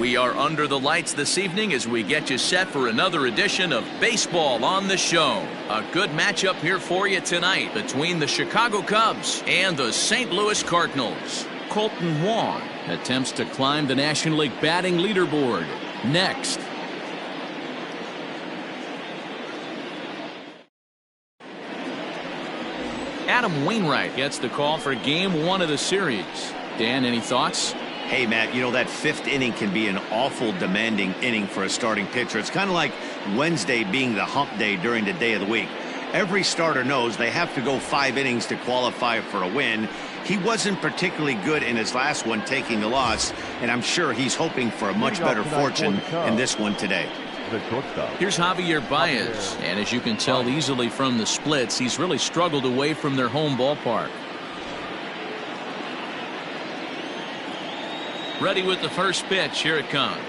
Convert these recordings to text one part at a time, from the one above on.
We are under the lights this evening as we get you set for another edition of Baseball on the Show. A good matchup here for you tonight between the Chicago Cubs and the St. Louis Cardinals. Colton Wong attempts to climb the National League batting leaderboard. Next. Adam Wainwright gets the call for game 1 of the series. Dan, any thoughts? Hey, Matt, you know that 5th inning can be an awful demanding inning for a starting pitcher. It's kind of like Wednesday being the hump day during the day of the week. Every starter knows they have to go 5 innings to qualify for a win. He wasn't particularly good in his last one, taking the loss, and I'm sure he's hoping for a much better fortune in this one today. Here's Javier Baez, and as you can tell easily from the splits, he's really struggled away from their home ballpark. Ready with the first pitch. Here it comes.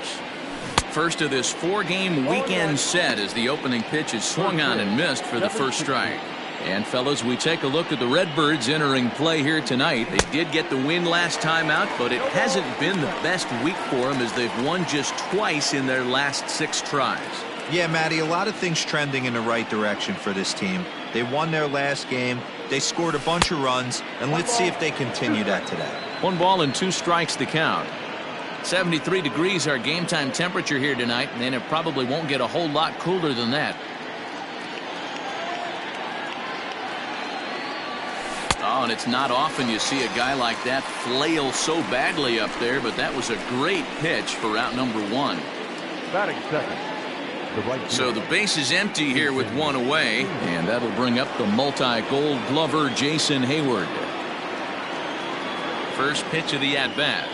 First of this 4-game weekend set as the opening pitch is swung on and missed for the first strike. And fellas, we take a look at the Redbirds entering play here tonight. They did get the win last time out, but it hasn't been the best week for them as they've won just twice in their last 6 tries. Yeah, Matty, a lot of things trending in the right direction for this team. They won their last game. They scored a bunch of runs, and let's see if they continue that today. 1 ball and 2 strikes to count. 73 degrees our game time temperature here tonight, and it probably won't get a whole lot cooler than that. Oh, and it's not often you see a guy like that flail so badly up there, but that was a great pitch for out number 1. Batting second. So the base is empty here with 1 away, and that'll bring up the multi-gold glover Jason Hayward. First pitch of the at-bat.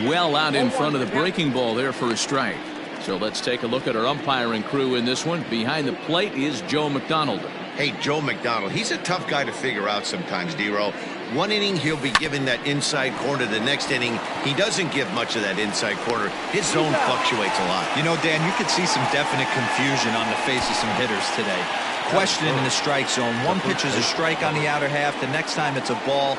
Well out in front of the breaking ball there for a strike. So let's take a look at our umpiring crew in this one. Behind the plate is Joe McDonald. Hey, Joe McDonald, he's a tough guy to figure out sometimes, D-Row. 1 inning, he'll be given that inside corner. The next inning, he doesn't give much of that inside corner. His zone fluctuates a lot. You know, Dan, you could see some definite confusion on the face of some hitters today. Questioning in the strike zone. One pitch is a strike on the outer half. The next time it's a ball.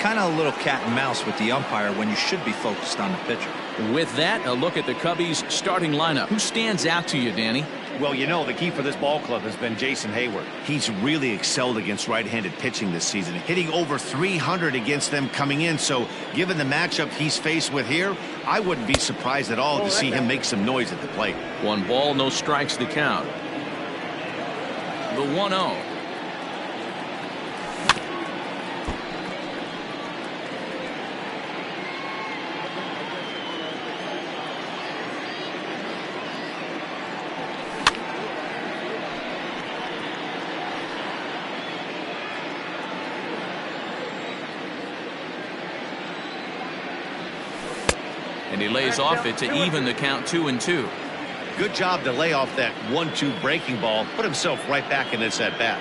Kind of a little cat and mouse with the umpire when you should be focused on the pitcher. With that, a look at the Cubbies starting lineup. Who stands out to you, Danny? Well, you know, the key for this ball club has been Jason Hayward. He's really excelled against right-handed pitching this season, hitting over 300 against them coming in. So given the matchup he's faced with here, I wouldn't be surprised at all to see him make some noise at the plate. 1 ball, no strikes to count. The 1-0. And he lays off it to even the count 2-2. Good job to lay off that 1-2 breaking ball. Put himself right back in this at bat.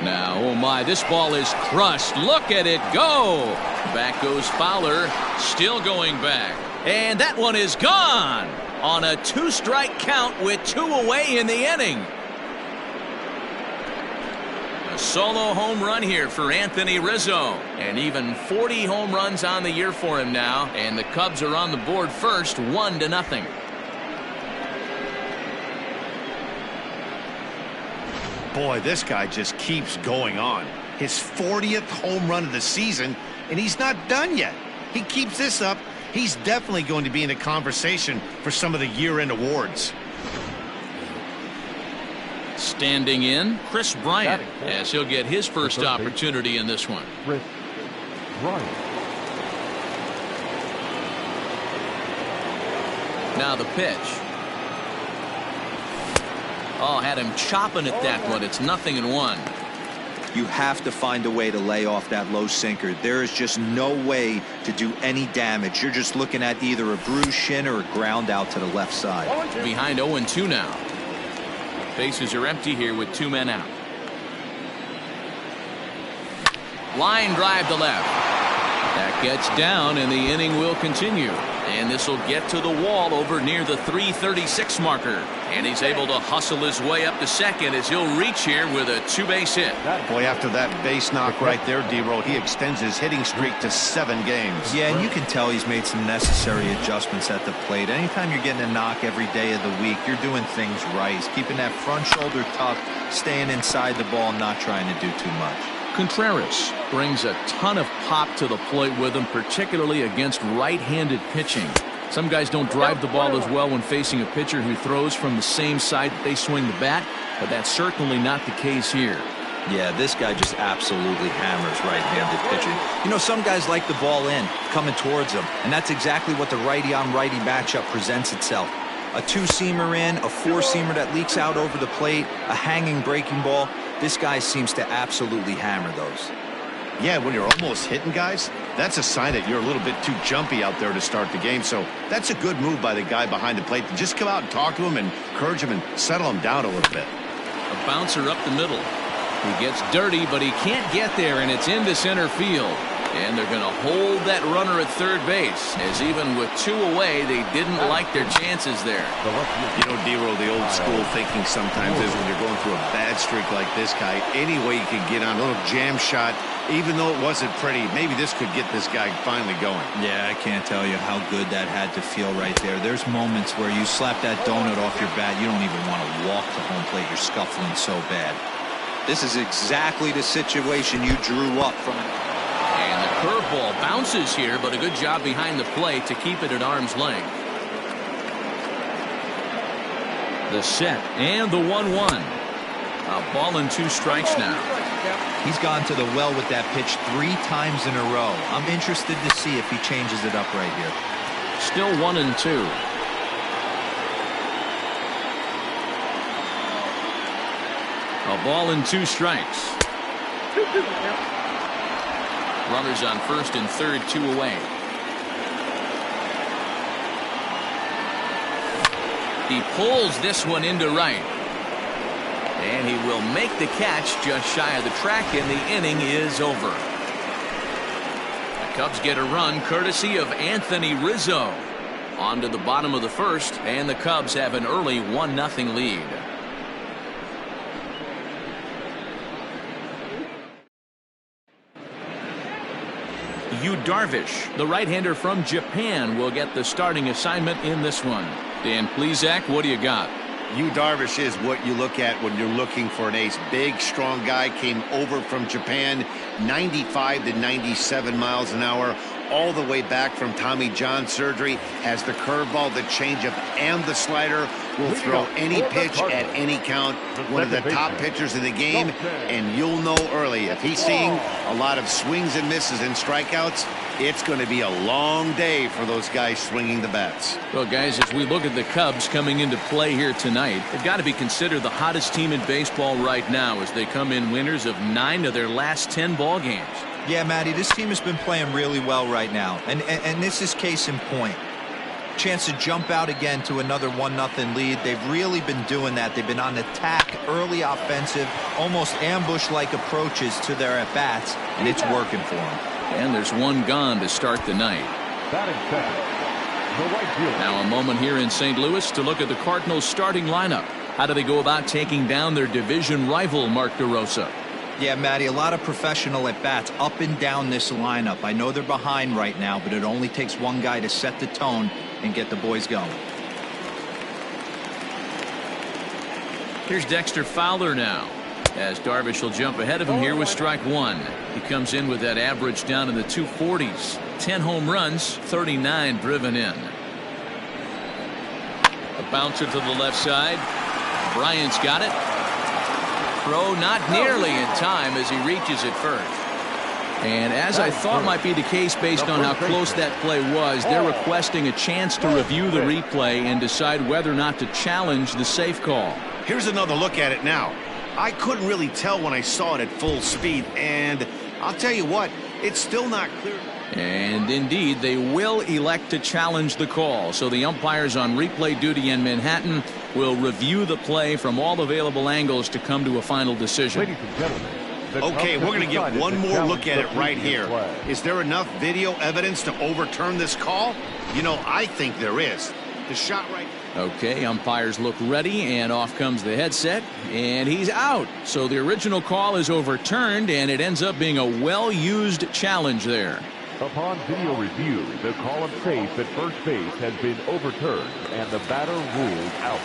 Now, oh my, this ball is crushed. Look at it go. Back goes Fowler. Still going back. And that one is gone on a 2-strike count with 2 away in the inning. Solo home run here for Anthony Rizzo, and even 40 home runs on the year for him now, and the Cubs are on the board first, 1-0. Boy, this guy just keeps going on. His 40th home run of the season, and he's not done yet. He keeps this up, he's definitely going to be in the conversation for some of the year-end awards. Standing in, Chris Bryant, as he'll get his first opportunity in this one. Chris Bryant. Now the pitch. Oh, had him chopping at that one. It's 0-1. You have to find a way to lay off that low sinker. There is just no way to do any damage. You're just looking at either a bruised shin or a ground out to the left side. Behind 0-2 now. Bases are empty here with 2 men out. Line drive to left. That gets down, and the inning will continue. And this will get to the wall over near the 336 marker. And he's able to hustle his way up to second as he'll reach here with a two-base hit. Boy, after that base knock right there, D-Roll, he extends his hitting streak to 7 games. Yeah, and you can tell he's made some necessary adjustments at the plate. Anytime you're getting a knock every day of the week, you're doing things right. He's keeping that front shoulder tucked, staying inside the ball, not trying to do too much. Contreras brings a ton of pop to the plate with him, particularly against right-handed pitching. Some guys don't drive the ball as well when facing a pitcher who throws from the same side that they swing the bat, but that's certainly not the case here. Yeah, this guy just absolutely hammers right-handed pitching. You know, some guys like the ball in, coming towards them, and that's exactly what the righty-on-righty matchup presents itself. A two-seamer in, a four-seamer that leaks out over the plate, a hanging breaking ball. This guy seems to absolutely hammer those. Yeah, when you're almost hitting guys, that's a sign that you're a little bit too jumpy out there to start the game. So that's a good move by the guy behind the plate to just come out and talk to him and encourage him and settle him down a little bit. A bouncer up the middle. He gets dirty, but he can't get there, and it's into center field. And they're going to hold that runner at third base, as even with 2 away, they didn't like their chances there. You know, D-Roll, the old school thinking sometimes is when you're going through a bad streak like this guy, any way you can get on a little jam shot, even though it wasn't pretty, maybe this could get this guy finally going. Yeah, I can't tell you how good that had to feel right there. There's moments where you slap that donut off your bat, you don't even want to walk to home plate. You're scuffling so bad. This is exactly the situation you drew up from. And the curveball bounces here, but a good job behind the plate to keep it at arm's length. The set and the 1-1. A ball and 2 strikes now. He's gone to the well with that pitch 3 times in a row. I'm interested to see if he changes it up right here. Still 1-2. A ball and 2 strikes. Runners on first and third, 2 away. He pulls this one into right. And he will make the catch just shy of the track, and the inning is over. The Cubs get a run courtesy of Anthony Rizzo. On to the bottom of the first, and the Cubs have an early 1-0 lead. Yu Darvish, the right-hander from Japan, will get the starting assignment in this one. Dan Plesac, what do you got? Yu Darvish is what you look at when you're looking for an ace. Big, strong guy, came over from Japan, 95 to 97 miles an hour, all the way back from Tommy John surgery, has the curveball, the changeup, and the slider, will throw any pitch at any count. One of the top pitchers in the game, and you'll know early. If he's seeing a lot of swings and misses and strikeouts, it's going to be a long day for those guys swinging the bats. Well, guys, as we look at the Cubs coming into play here tonight, they've got to be considered the hottest team in baseball right now as they come in winners of 9 of their last 10 ball games. Yeah, Matty, this team has been playing really well right now, and this is case in point. Chance to jump out again to another 1-0 lead. They've really been doing that. They've been on attack, early offensive, almost ambush-like approaches to their at-bats, and it's working for them. And there's 1 gone to start the night. Now a moment here in St. Louis to look at the Cardinals starting lineup. How do they go about taking down their division rival, Mark DeRosa? Yeah, Matty, a lot of professional at-bats up and down this lineup. I know they're behind right now, but it only takes one guy to set the tone and get the boys going. Here's Dexter Fowler now, as Darvish will jump ahead of him here with strike 1. He comes in with that average down in the 240s. 10 home runs, 39 driven in. A bouncer to the left side. Bryant's got it. Throw not nearly in time as he reaches it first. And as I thought might be the case based on how close that play was, they're requesting a chance to review the replay and decide whether or not to challenge the safe call. Here's another look at it now. I couldn't really tell when I saw it at full speed, and I'll tell you what, it's still not clear. And indeed, they will elect to challenge the call. So the umpires on replay duty in Manhattan will review the play from all available angles to come to a final decision. Ladies and gentlemen, Okay, we're going to get one more look at it right here. Is there enough video evidence to overturn this call? You know, I think there is. The shot right. Okay, umpires look ready, and off comes the headset, and he's out. So the original call is overturned, and it ends up being a well-used challenge there. Upon video review, the call of safe at first base has been overturned, and the batter ruled out.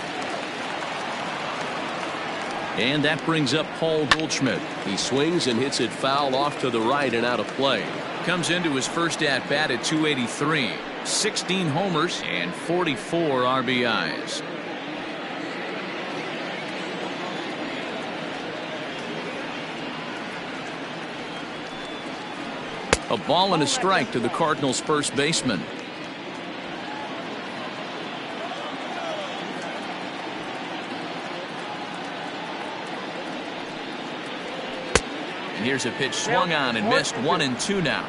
And that brings up Paul Goldschmidt. He swings and hits it foul off to the right and out of play. Comes into his first at-bat at 283. 16 homers and 44 RBIs. A ball and a strike to the Cardinals' first baseman. And here's a pitch swung on and missed. 1-2 now.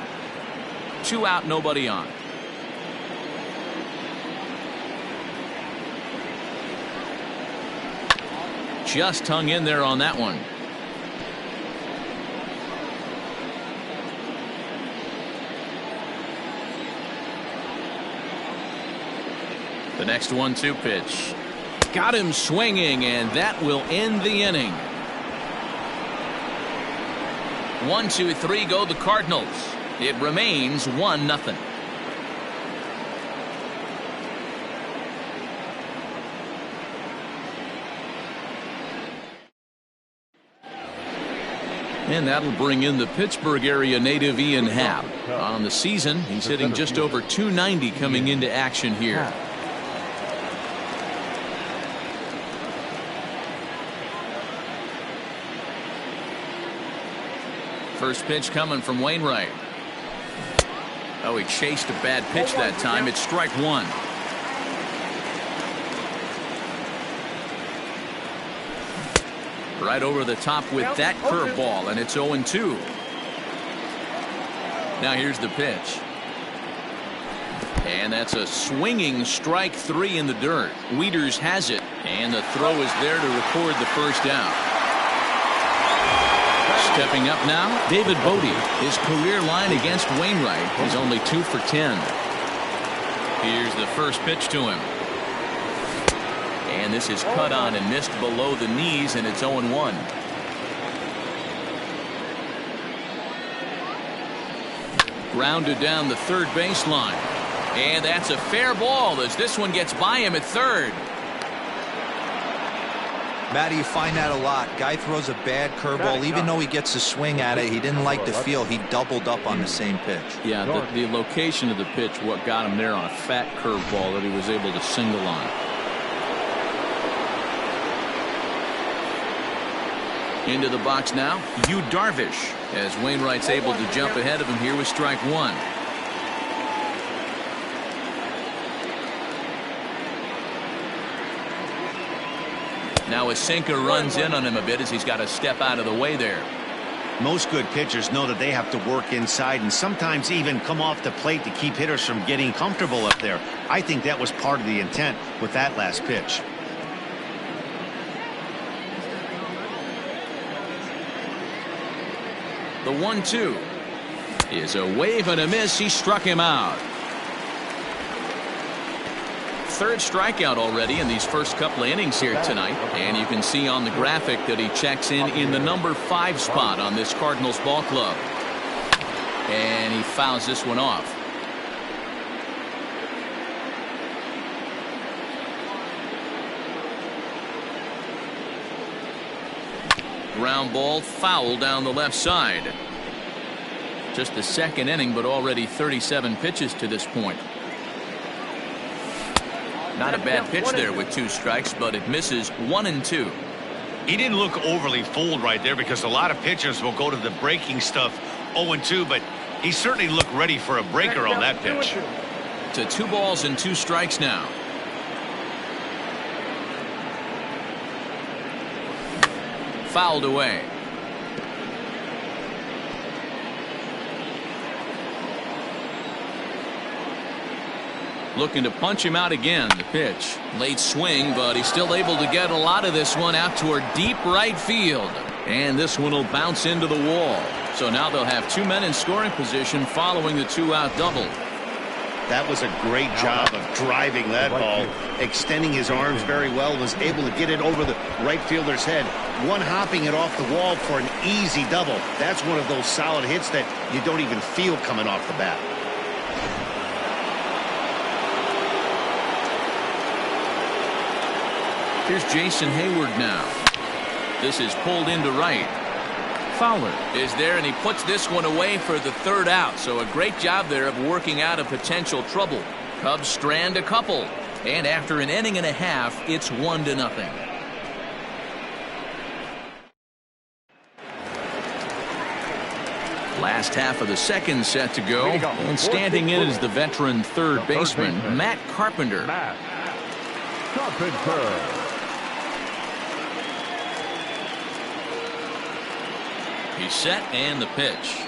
2 out, nobody on. Just hung in there on that one. The next 1-2 pitch. Got him swinging, and that will end the inning. 1-2-3 go the Cardinals. It remains 1-0. And that'll bring in the Pittsburgh area native Ian Happ. On the season, he's hitting just over .290 coming into action here. First pitch coming from Wainwright. Oh, he chased a bad pitch that time. It's strike one. Right over the top with that curveball, and it's 0-2. Now here's the pitch. And that's a swinging strike three in the dirt. Wieters has it, and the throw is there to record the first out. Stepping up now, David Bodie. His career line against Wainwright is only 2 for 10. Here's the first pitch to him. And this is cut on and missed below the knees, and it's 0-1. Grounded down the third baseline. And that's a fair ball as this one gets by him at third. Matty, you find that a lot. Guy throws a bad curveball. Even though he gets a swing at it, he didn't like the feel. He doubled up on the same pitch. Yeah, the location of the pitch, what got him there on a fat curveball that he was able to single on. Into the box now, Yu Darvish, as Wainwright's able to jump ahead of him here with strike one. Now a sinker runs in on him a bit as he's got to step out of the way there. Most good pitchers know that they have to work inside and sometimes even come off the plate to keep hitters from getting comfortable up there. I think that was part of the intent with that last pitch. The 1-2 is a wave and a miss. He struck him out. Third strikeout already in these first couple of innings here tonight, and you can see on the graphic that he checks in the number 5 spot on this Cardinals ball club, and he fouls this one off. Ground ball foul down the left side. Just the second inning, but already 37 pitches to this point. Not a bad pitch there with 2 strikes, but it misses. 1-2. He didn't look overly fooled right there because a lot of pitchers will go to the breaking stuff 0-2, but he certainly looked ready for a breaker on that pitch. To 2 balls and 2 strikes now. Fouled away. Looking to punch him out again. The pitch. Late swing, but he's still able to get a lot of this one out toward deep right field. And this one will bounce into the wall. So now they'll have 2 men in scoring position following the 2-out double. That was a great job of driving that ball, extending his arms very well, was able to get it over the right fielder's head, one-hopping it off the wall for an easy double. That's one of those solid hits that you don't even feel coming off the bat. Here's Jason Hayward now. This is pulled into right. Fowler is there, and he puts this one away for the 3rd out. So a great job there of working out a potential trouble. Cubs strand a couple, and after an inning and a half, it's 1-0. Last half of the second set to go, and standing in is the veteran third baseman, Matt Carpenter. Matt Carpenter. He's set, and the pitch.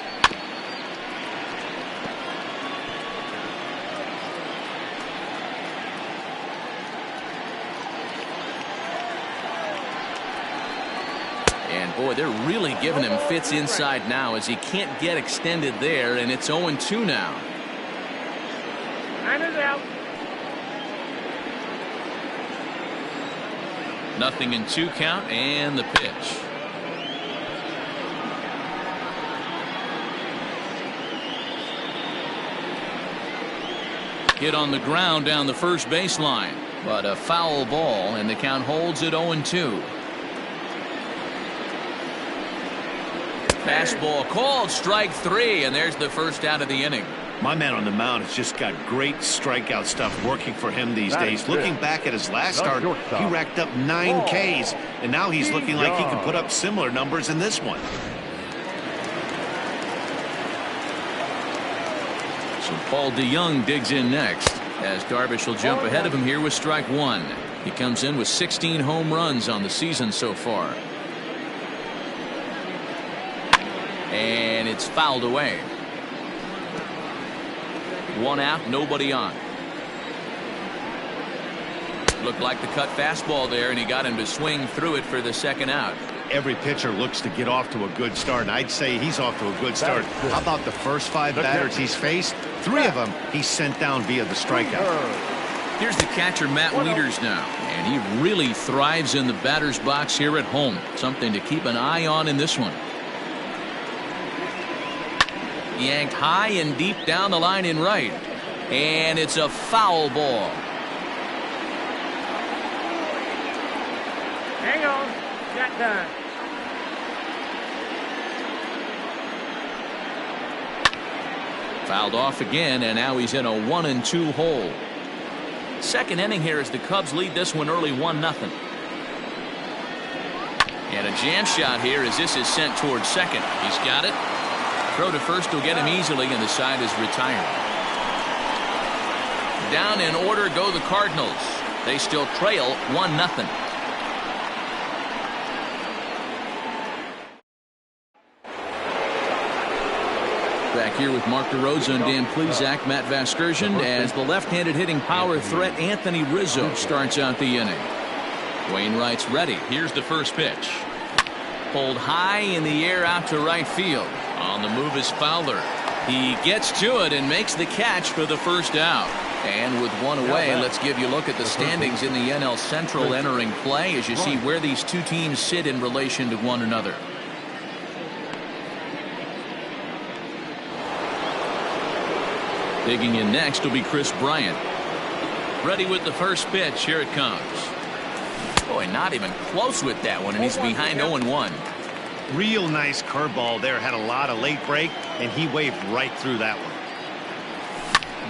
And boy, they're really giving him fits inside now as he can't get extended there, and it's 0-2 now. Niners out. Nothing in 2 count, and the pitch. Hit on the ground down the first baseline, but a foul ball, and the count holds at 0-2. Fastball called, strike 3, and there's the first out of the inning. My man on the mound has just got great strikeout stuff working for him these days. Looking back at his last start, he racked up 9 Ks, and now he's looking like he can put up similar numbers in this one. So Paul DeYoung digs in next, as Darvish will jump ahead of him here with strike 1. He comes in with 16 home runs on the season so far. And it's fouled away. 1 out, nobody on. Looked like the cut fastball there, and he got him to swing through it for the 2nd out. Every pitcher looks to get off to a good start, and I'd say he's off to a good start. How about the first 5 batters he's faced? 3 of them he's sent down via the strikeout. Here's the catcher, Matt Wieters, now, and he really thrives in the batter's box here at home. Something to keep an eye on in this one. Yanked high and deep down the line in right, and it's a foul ball. Hang on. Got time. Fouled off again, and now he's in a 1-2 hole. Second inning here as the Cubs lead this one early 1-0. And a jam shot here as this is sent towards second. He's got it. Throw to first will get him easily, and the side is retired. Down in order go the Cardinals. They still trail 1-0. Back here with Mark DeRosa and Dan Plesac, Matt Vasgersian, as the left-handed hitting power threat Anthony Rizzo starts out the inning. Wainwright's ready. Here's the first pitch. Pulled high in the air out to right field. On the move is Fowler. He gets to it and makes the catch for the 1st out. And with 1 away, let's give you a look at the standings in the NL Central entering play as you see where these 2 teams sit in relation to one another. Digging in next will be Chris Bryant. Ready with the first pitch. Here it comes. Boy, not even close with that one, and he's behind 0-1. Real nice curveball there. Had a lot of late break, and he waved right through that one.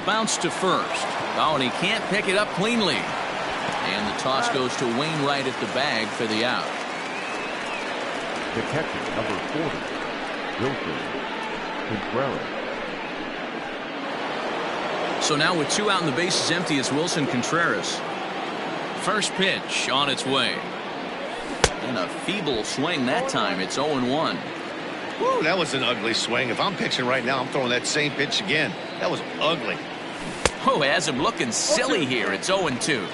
Bounce to first. Oh, and he can't pick it up cleanly. And the toss goes to Wainwright at the bag for the out. The catcher, number 40, Wilson Contreras. So now with 2 out and the bases empty, it's Wilson Contreras. First pitch on its way. And a feeble swing that time. It's 0-1. Woo, that was an ugly swing. If I'm pitching right now, I'm throwing that same pitch again. That was ugly. Oh, has him looking silly here. It's 0-2.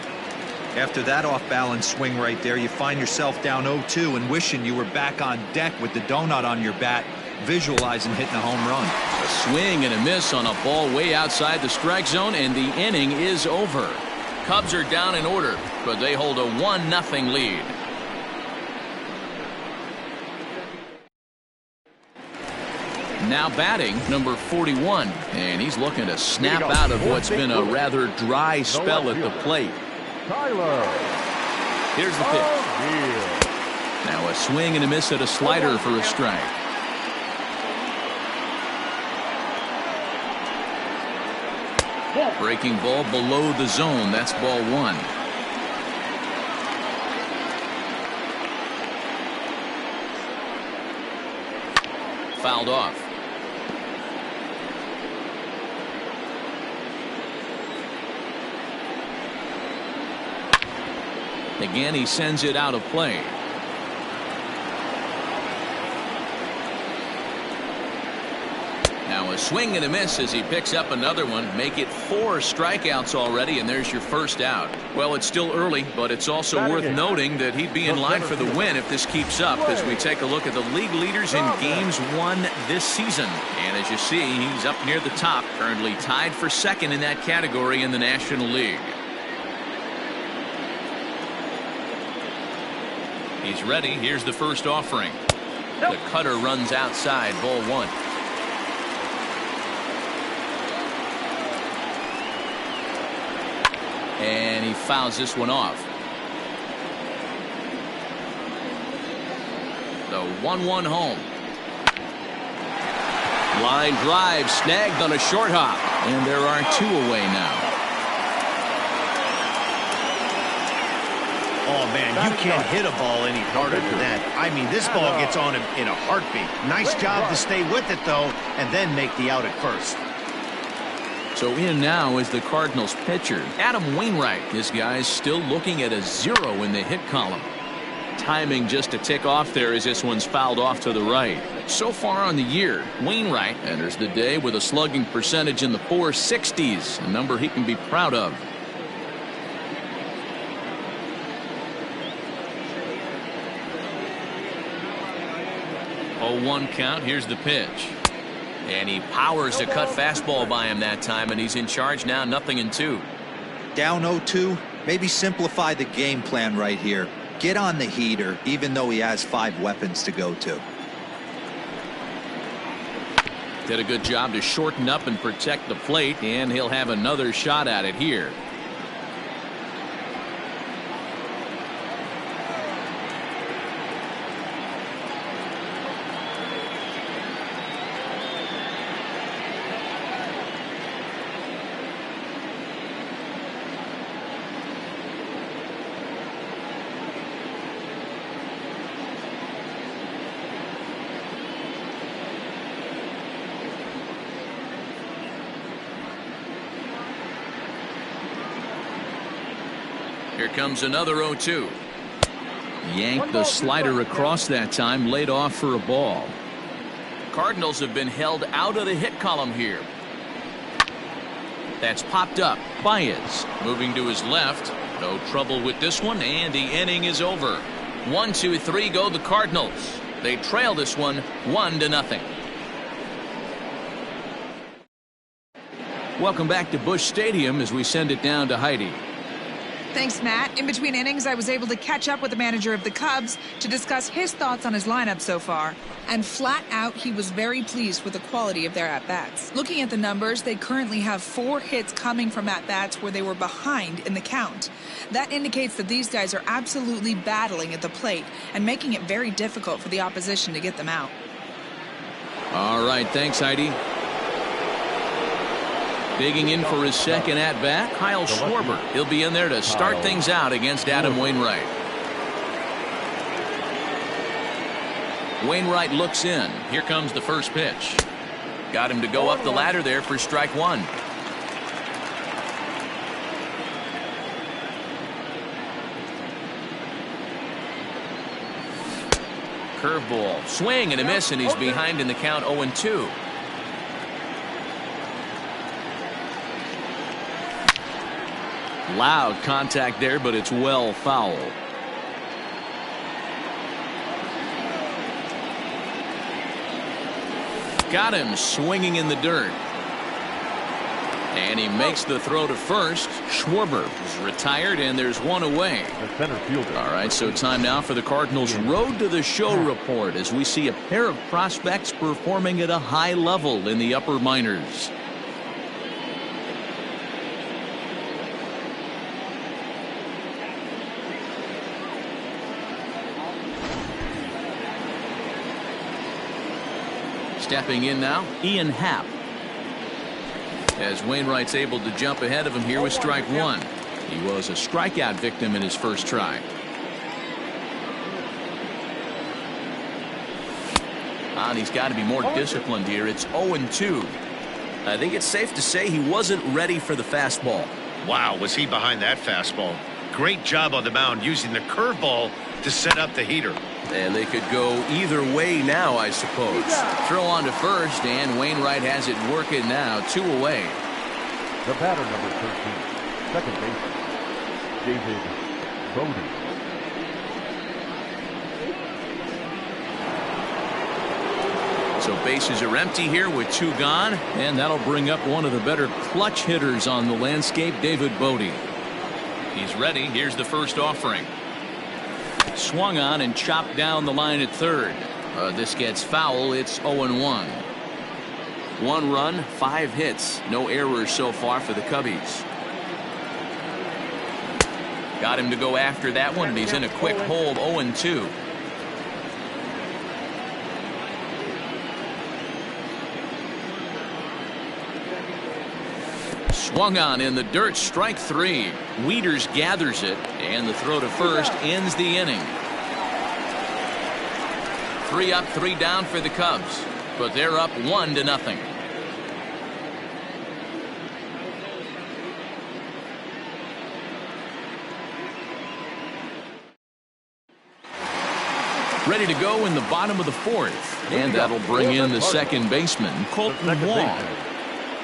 After that off-balance swing right there, you find yourself down 0-2 and wishing you were back on deck with the donut on your bat, visualizing hitting a home run. A swing and a miss on a ball way outside the strike zone, and the inning is over. Cubs are down in order, but they hold a 1-0 lead. Now batting, number 41, and he's looking to snap out of what's been a rather dry spell at the plate. Tyler. Here's the pitch. Now a swing and a miss at a slider for a strike. Breaking ball below the zone. That's ball one. Fouled off. Again, he sends it out of play. Now a swing and a miss as he picks up another one. Make it 4 strikeouts already, and there's your first out. Well, it's still early, but it's also worth noting that he'd be in line for the win if this keeps up, as we take a look at the league leaders in games won this season. And as you see, he's up near the top, currently tied for second in that category in the National League. He's ready. Here's the first offering. The cutter runs outside, ball one. And he fouls this one off. The 1-1 home. Line drive snagged on a short hop. And there are 2 away now. Oh, man, you can't hit a ball any harder than that. I mean, this ball gets on him in a heartbeat. Nice job to stay with it, though, and then make the out at first. So in now is the Cardinals pitcher, Adam Wainwright. This guy's still looking at a 0 in the hit column. Timing just a tick off there as this one's fouled off to the right. So far on the year, Wainwright enters the day with a slugging percentage in the 460s, a number he can be proud of. Oh, 1 count. Here's the pitch. And he powers a cut fastball by him that time, and he's in charge now, 0-2. Down 0-2, maybe simplify the game plan right here. Get on the heater, even though he has 5 weapons to go to. Did a good job to shorten up and protect the plate, and he'll have another shot at it here. Here comes another 0-2. Yanked the slider across that time, laid off for a ball. Cardinals have been held out of the hit column here. That's popped up. Baez moving to his left. No trouble with this one, and the inning is over. 1, 2, 3 go the Cardinals. They trail this one 1-0. Welcome back to Busch Stadium as we send it down to Heidi. Thanks, Matt. In between innings, I was able to catch up with the manager of the Cubs to discuss his thoughts on his lineup so far. And flat out, he was very pleased with the quality of their at-bats. Looking at the numbers, they currently have 4 hits coming from at-bats where they were behind in the count. That indicates that these guys are absolutely battling at the plate and making it very difficult for the opposition to get them out. All right, thanks, Heidi. Digging in for his second at-bat, Kyle Schwarber. He'll be in there to start things out against Adam Wainwright. Wainwright looks in. Here comes the first pitch. Got him to go up the ladder there for strike 1. Curveball, swing and a miss, and he's behind in the count 0-2. Loud contact there, but it's well foul. Got him swinging in the dirt. And he makes the throw to first. Schwarber is retired, and there's one away. The center fielder. All right, so time now for the Cardinals' Road to the Show report as we see a pair of prospects performing at a high level in the upper minors. Stepping in now, Ian Happ. As Wainwright's able to jump ahead of him here with strike one. He was a strikeout victim in his first try. And he's got to be more disciplined here. It's 0-2. I think it's safe to say he wasn't ready for the fastball. Wow, was he behind that fastball. Great job on the mound using the curveball to set up the heater. And they could go either way now, I suppose. Throw on to first, and Wainwright has it working now. 2 away. The batter, number 13, second baseman, David Bodie. So bases are empty here with 2 gone, and that'll bring up one of the better clutch hitters on the landscape, David Bodie. He's ready. Here's the first offering. Swung on and chopped down the line at third. This gets foul. It's 0-1. 1 run, 5 hits. No errors so far for the Cubbies. Got him to go after that one, and he's in a quick hole. 0-2. Swung on in the dirt, strike 3. Wieters gathers it, and the throw to first ends the inning. 3 up, 3 down for the Cubs, but they're up 1-0. Ready to go in the bottom of the 4th, and that'll bring in the second baseman, Colton Wong.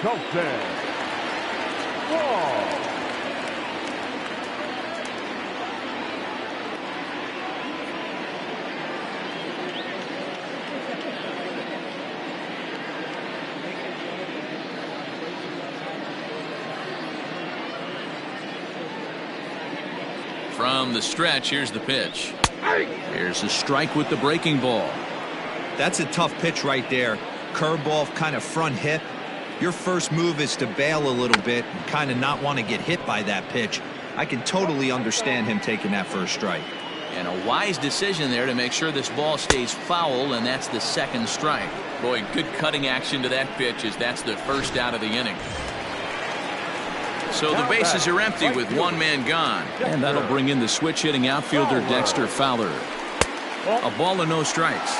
Colton. From the stretch, here's the pitch. Here's a strike with the breaking ball. That's a tough pitch right there. Curveball, kind of front hip. Your first move is to bail a little bit and kind of not want to get hit by that pitch. I can totally understand him taking that first strike. And a wise decision there to make sure this ball stays foul, and that's the second strike. Boy, good cutting action to that pitch as that's the first out of the inning. So the bases are empty with 1 man gone, and that'll bring in the switch hitting outfielder Dexter Fowler. A ball and no strikes.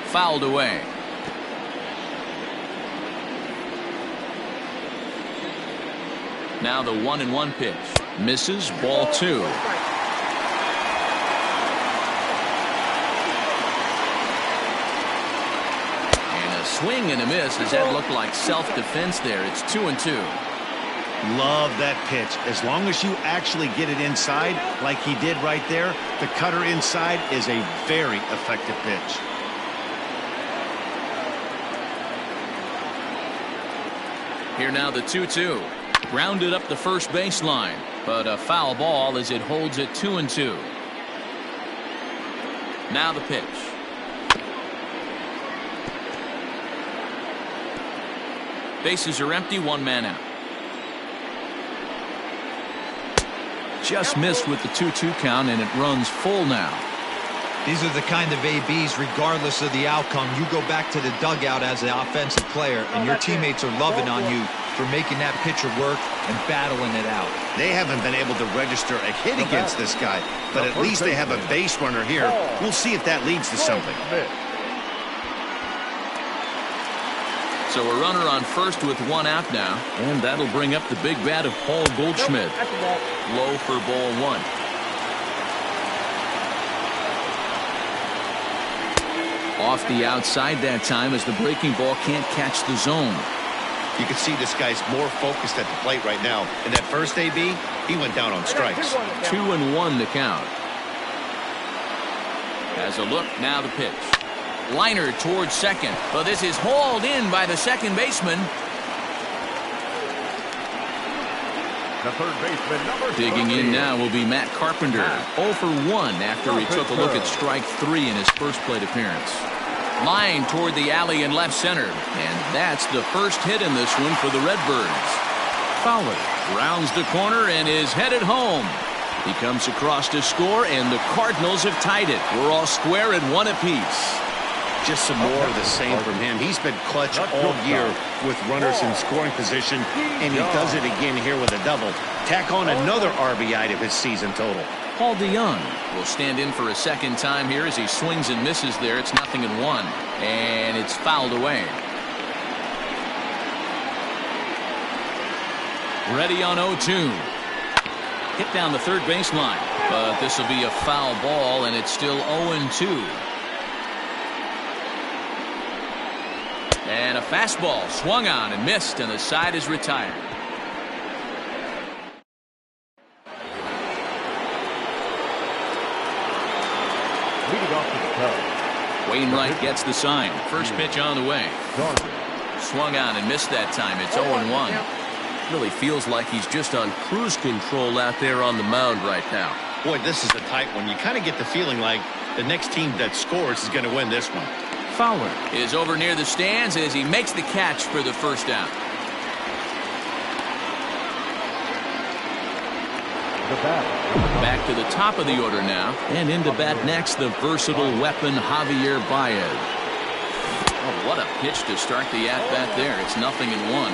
Fouled away. Now the 1-1 pitch. Misses, ball 2. Swing and a miss. Does that look like self-defense there? It's 2-2. Love that pitch. As long as you actually get it inside like he did right there, the cutter inside is a very effective pitch. Here now the 2-2. Grounded up the first baseline, but a foul ball as it holds it 2-2. Now the pitch. Bases are empty, 1 man out. Just missed with the 2-2 count, and it runs full now. These are the kind of ABs, regardless of the outcome. You go back to the dugout as an offensive player, and your teammates are loving on you for making that pitcher work and battling it out. They haven't been able to register a hit against this guy, but at least they have a base runner here. We'll see if that leads to something. So a runner on first with 1 out now, and that'll bring up the big bat of Paul Goldschmidt. Low for ball 1. Off the outside that time as the breaking ball can't catch the zone. You can see this guy's more focused at the plate right now. In that first AB, he went down on strikes. 2-1 the count. As a look, now the pitch. Liner towards second. But this is hauled in by the second baseman. The third baseman, number Digging in now will be Matt Carpenter. 0 for 1 after he took a look at strike 3 in his first plate appearance. Line toward the alley in left center. And that's the first hit in this one for the Redbirds. Fowler rounds the corner and is headed home. He comes across to score, and the Cardinals have tied it. We're all square at 1 apiece. Just some more of the same from him. He's been clutch all year with runners in scoring position, and he does it again here with a double. Tack on another RBI to his season total. Paul DeYoung will stand in for a second time here as he swings and misses there. It's 0-1, and it's fouled away. Ready on 0-2. Hit down the third baseline, but this will be a foul ball, and it's still 0-2. And a fastball swung on and missed, and the side is retired. Leading off to the Cubs. Wainwright gets the sign. First pitch on the way. Swung on and missed that time. It's 0-1. Really feels like he's just on cruise control out there on the mound right now. Boy, this is a tight one. You kind of get the feeling like the next team that scores is going to win this one. Fowler is over near the stands as he makes the catch for the first out. Back to the top of the order now, and into bat next, the versatile weapon Javier Baez. Oh, what a pitch to start the at-bat there. It's 0-1.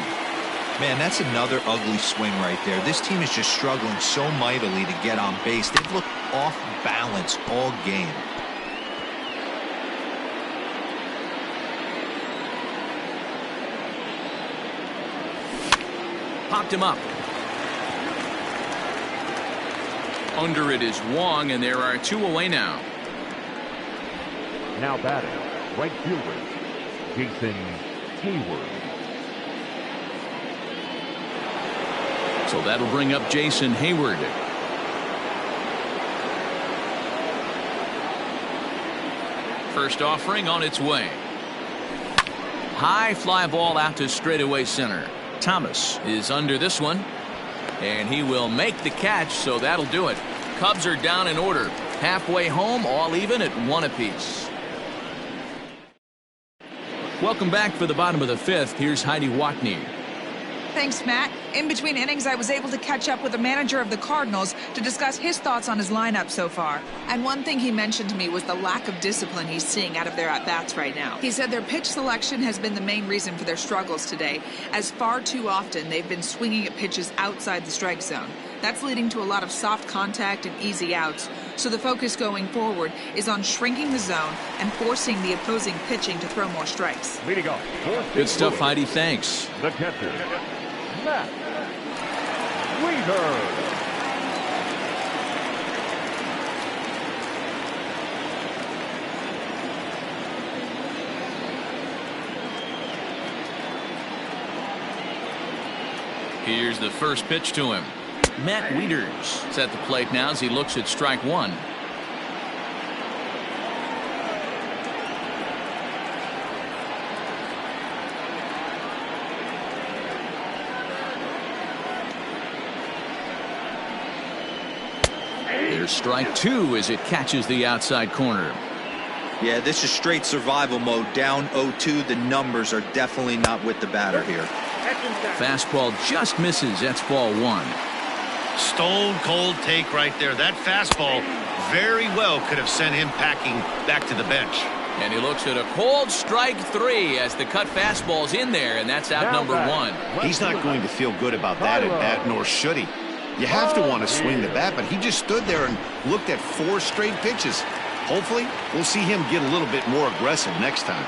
Man, that's another ugly swing right there. This team is just struggling so mightily to get on base. They've looked off balance all game. Popped him up. Under it is Wong, and there are 2 away now. Now batting, right fielder, Jason Hayward. So that'll bring up Jason Hayward. First offering on its way. High fly ball out to straightaway center. Thomas is under this one, and he will make the catch, so that'll do it. Cubs are down in order. Halfway home, all even at 1 apiece. Welcome back for the bottom of the 5th. Here's Heidi Watney. Thanks, Matt. In between innings, I was able to catch up with the manager of the Cardinals to discuss his thoughts on his lineup so far. And one thing he mentioned to me was the lack of discipline he's seeing out of their at-bats right now. He said their pitch selection has been the main reason for their struggles today, as far too often they've been swinging at pitches outside the strike zone. That's leading to a lot of soft contact and easy outs. So the focus going forward is on shrinking the zone and forcing the opposing pitching to throw more strikes. Leading off. Good stuff, Heidi. Thanks. The catcher, Matt Weaver. Here's the first pitch to him. Matt Wieters is at the plate now as he looks at strike 1. There's strike 2 as it catches the outside corner. Yeah, this is straight survival mode. Down 0-2. The numbers are definitely not with the batter here. Fastball just misses. That's ball 1. Stone cold take right there. That fastball very well could have sent him packing back to the bench. And he looks at a cold strike 3 as the cut fastball's in there, and that's out number 1. He's not going to feel good about that at bat, nor should he. You have to want to swing the bat, but he just stood there and looked at 4 straight pitches. Hopefully, we'll see him get a little bit more aggressive next time.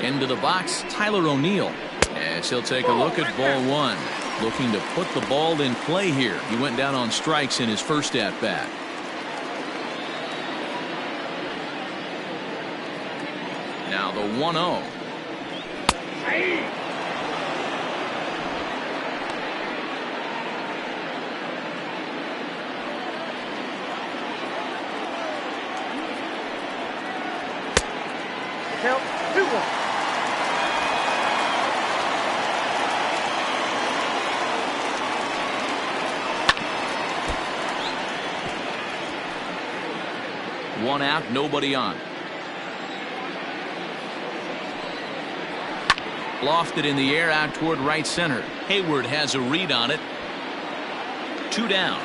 Into the box, Tyler O'Neill, as he'll take a look at ball 1. looking to put the ball in play here. He went down on strikes in his first at bat. Now the 1-0. Count 2-1. One out, nobody on. Lofted in the air out toward right center. Hayward has a read on it. 2 down.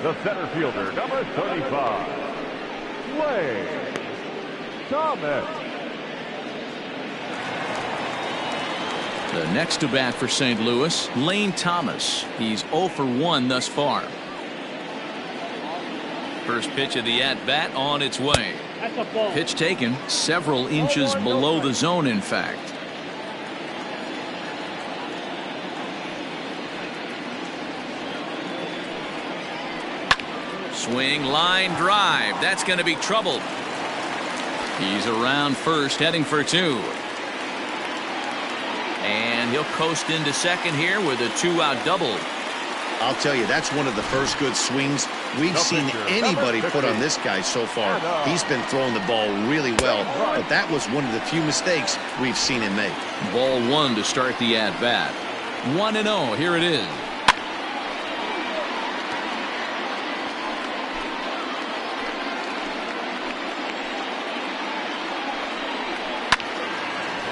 The center fielder, number 35, Lane Thomas. The next to bat for St. Louis, Lane Thomas. He's 0 for 1 thus far. First pitch of the at-bat on its way. That's a ball. Pitch taken several inches below the zone, in fact. Swing, line drive. That's going to be trouble. He's around first, heading for 2. And he'll coast into second here with a 2-out double. I'll tell you, that's one of the first good swings we've seen anybody put on this guy so far. He's been throwing the ball really well, but that was one of the few mistakes we've seen him make. Ball 1 to start the at-bat. 1-0. Here it is.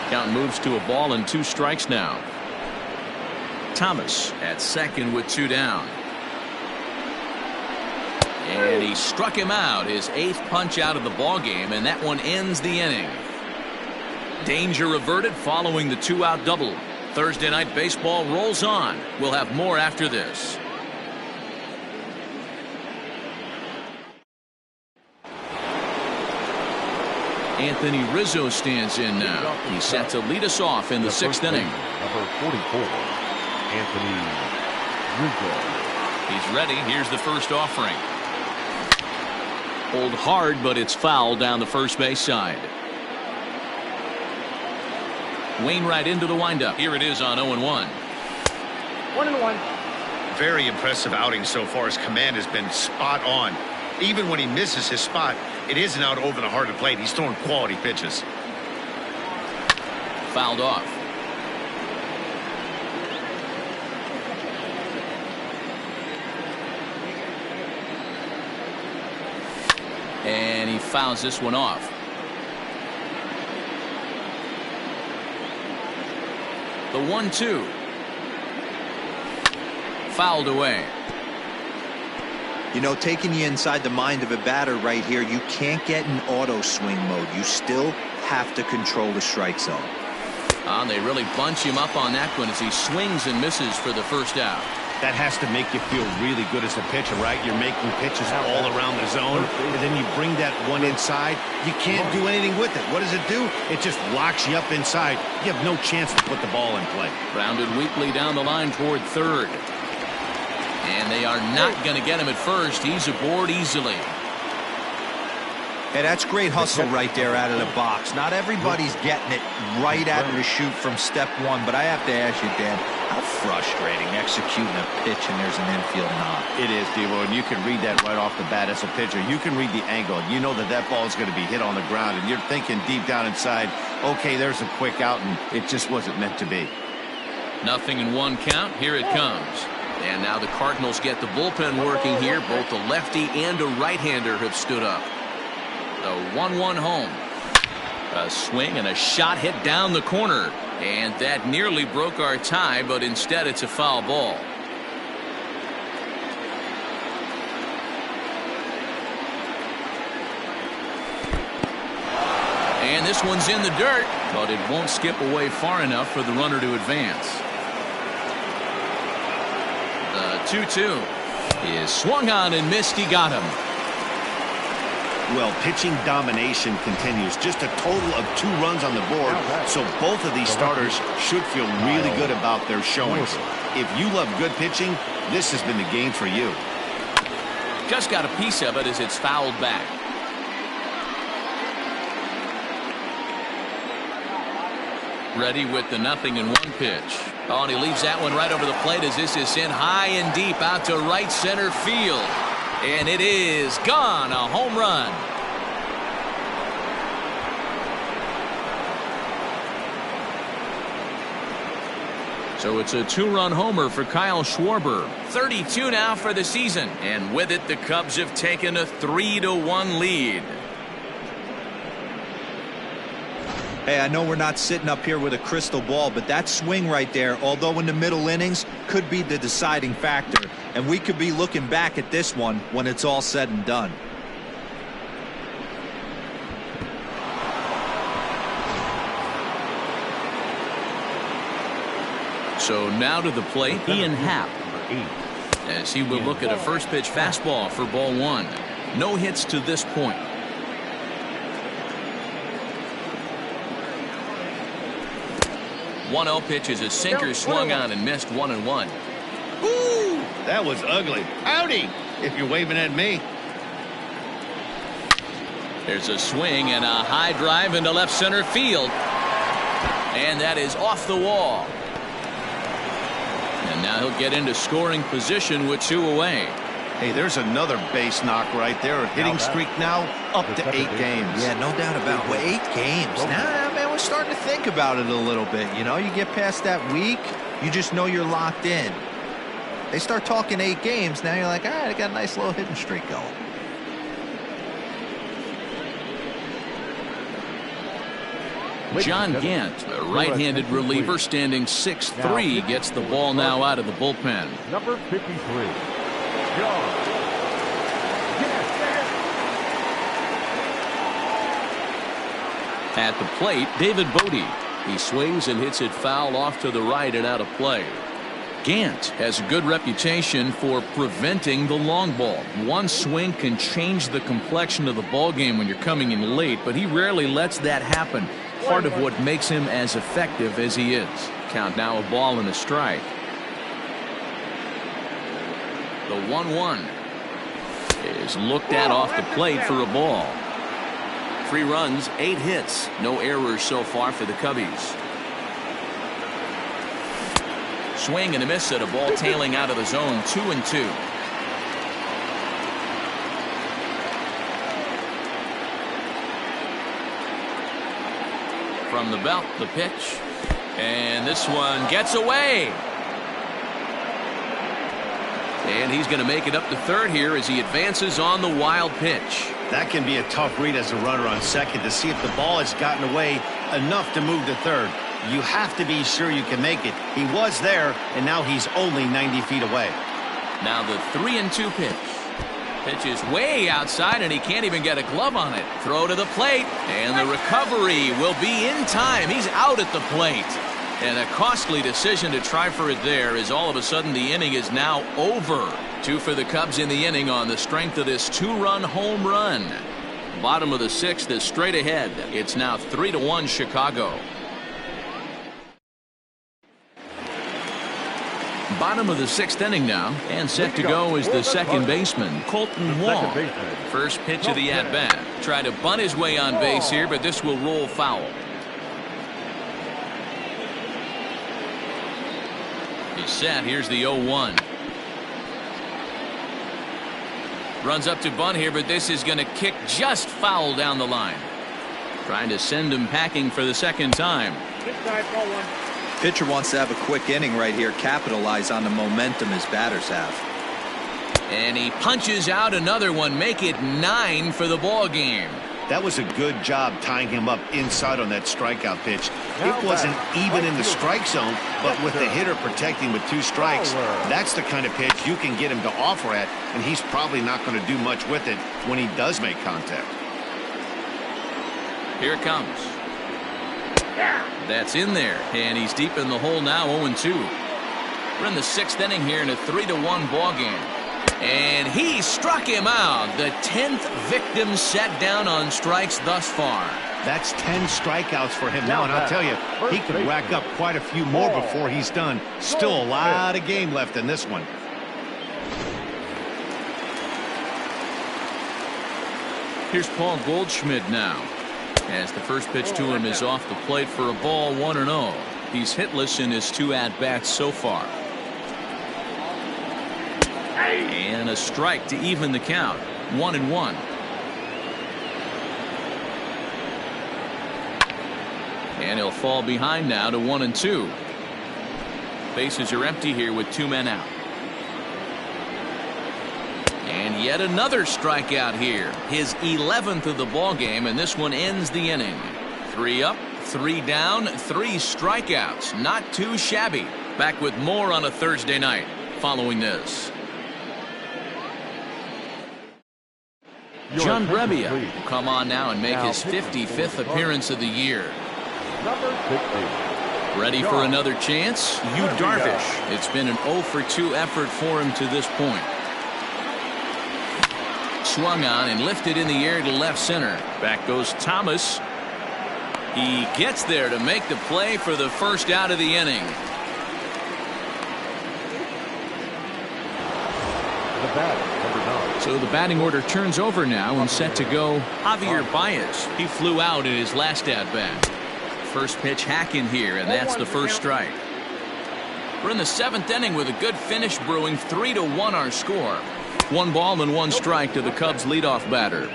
Count moves to a ball and 2 strikes now. Thomas at second with 2 down. And he struck him out, his 8th punch out of the ball game, and that one ends the inning. Danger averted following the 2-out double. Thursday night baseball rolls on. We'll have more after this. Anthony Rizzo stands in now. He's set to lead us off in the 6th inning. Number 44, Anthony Rizzo. He's ready. Here's the first offering. Pulled hard, but it's foul down the first base side. Wainwright into the windup. Here it is on 0-1. 1-1. Very impressive outing so far. His command has been spot on. Even when he misses his spot, it isn't out over the heart of the plate. He's throwing quality pitches. Fouled off. And he fouls this one off. The 1-2. Fouled away. You know, taking you inside the mind of a batter right here, you can't get in auto swing mode. You still have to control the strike zone. They really bunch him up on that one as he swings and misses for the first out. That has to make you feel really good as a pitcher, right? You're making pitches all around the zone, and then you bring that one inside. You can't do anything with it. What does it do? It just locks you up inside. You have no chance to put the ball in play. Grounded weakly down the line toward third. And they are not going to get him at first. He's aboard easily. Hey, that's great hustle right there out of the box. Not everybody's getting it right out of the chute from step 1, but I have to ask you, Dan, how frustrating executing a pitch and there's an infield knock. It is, Devo, and you can read that right off the bat as a pitcher. You can read the angle. You know that that ball is going to be hit on the ground, and you're thinking deep down inside, okay, there's a quick out, and it just wasn't meant to be. 0-1 count. Here it comes. And now the Cardinals get the bullpen working here. Both a lefty and a right-hander have stood up. The 1-1 home. A swing and a shot hit down the corner. And that nearly broke our tie, but instead it's a foul ball. And this one's in the dirt, but it won't skip away far enough for the runner to advance. The 2-2 is swung on and missed. He got him. Well, pitching domination continues. Just a total of 2 runs on the board. So both of these starters should feel really good about their showings. If you love good pitching, this has been the game for you. Just got a piece of it as it's fouled back. Ready with the 0-1 pitch. Oh, and he leaves that one right over the plate as this is sent high and deep out to right center field. And it is gone. A home run. So it's a 2-run homer for Kyle Schwarber. 32 now for the season. And with it, the Cubs have taken a 3-1 lead. Hey, I know we're not sitting up here with a crystal ball, but that swing right there, although in the middle innings, could be the deciding factor. And we could be looking back at this one when it's all said and done. So now to the plate, Ian Happ, as he will look at a first pitch fastball for ball 1. No hits to this point. One 0 pitch is a sinker swung on and missed 1-1. Ooh, that was ugly. Howdy, if you're waving at me. There's a swing and a high drive into left center field. And that is off the wall. And now he'll get into scoring position with 2 away. Hey, there's another base knock right there. A hitting streak now up to 8 games. Yeah, no doubt about it. Well, 8 games. Nah, man, we're starting to think about it a little bit. You know, you get past that week, you just know you're locked in. They start talking 8 games, now you're like, all right, I got a nice little hitting streak going. John Gant, a right-handed reliever standing 6'3", gets the ball now out of the bullpen. Number 53, John At the plate, David Bodie. He swings and hits it foul off to the right and out of play. Gant has a good reputation for preventing the long ball. One swing can change the complexion of the ball game when you're coming in late, but he rarely lets that happen. Part of what makes him as effective as he is. Count now a ball and a strike. The 1-1 is looked at off the plate for a ball. 3 runs, 8 hits, no errors so far for the Cubbies. Swing and a miss at a ball tailing out of the zone. 2-2. From the belt, the pitch, and this one gets away. And he's going to make it up to third here as he advances on the wild pitch. That can be a tough read as a runner on second to see if the ball has gotten away enough to move to third. You have to be sure you can make it. He was there, and now he's only 90 feet away. Now the 3-2 pitch. Pitch is way outside, and he can't even get a glove on it. Throw to the plate, and the recovery will be in time. He's out at the plate. And a costly decision to try for it there, as all of a sudden the inning is now over. 2 for the Cubs in the inning on the strength of this 2-run home run. Bottom of the 6th is straight ahead. It's now 3-1 Chicago. Bottom of the 6th inning now, and set to go is the second baseman, Colton Wong. First pitch of the at-bat. Try to bunt his way on base here, but this will roll foul. He's set. Here's the 0-1. Runs up to bunt here, but this is going to kick just foul down the line. Trying to send him packing for the second time. Pitcher wants to have a quick inning right here, capitalize on the momentum his batters have. And he punches out another one, make it 9 for the ball game. That was a good job tying him up inside on that strikeout pitch. It wasn't even in the strike zone, but with the hitter protecting with 2 strikes, that's the kind of pitch you can get him to offer at, and he's probably not going to do much with it when he does make contact. Here it comes. That's in there, and he's deep in the hole now, 0-2. We're in the 6th inning here in a 3-1 ball game. And he struck him out. The 10th victim set down on strikes thus far. That's 10 strikeouts for him now, and I'll tell you, he could rack up quite a few more before he's done. Still a lot of game left in this one. Here's Paul Goldschmidt now, as the first pitch to him is off the plate for a ball, 1-0. He's hitless in his 2 at-bats so far. And a strike to even the count, 1-1. And he'll fall behind now to 1-2. Bases are empty here with 2 men out. And yet another strikeout here. His 11th of the ball game, and this one ends the inning. 3 up, 3 down, 3 strikeouts. Not too shabby. Back with more on a Thursday night following this. John Brebbia will come on now and make his 55th appearance of the year. Ready for another chance? Yu Darvish. It's been an 0-for-2 effort for him to this point. Swung on and lifted in the air to left center. Back goes Thomas. He gets there to make the play for the first out of the inning. So the batting order turns over now and set to go Javier Baez. He flew out in his last at bat. First pitch hack in here, and that's the first strike. We're in the 7th inning with a good finish brewing. 3-1 our score. 1 ball and 1 strike to the Cubs leadoff batter.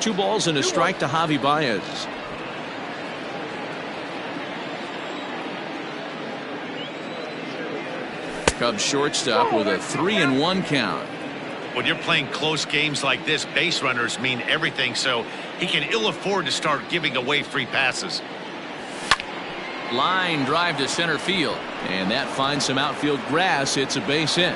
Two balls and a strike to Javi Baez. Cubs shortstop with a 3-1 count. When you're playing close games like this, base runners mean everything, so he can ill afford to start giving away free passes. Line drive to center field, and that finds some outfield grass. It's a base hit.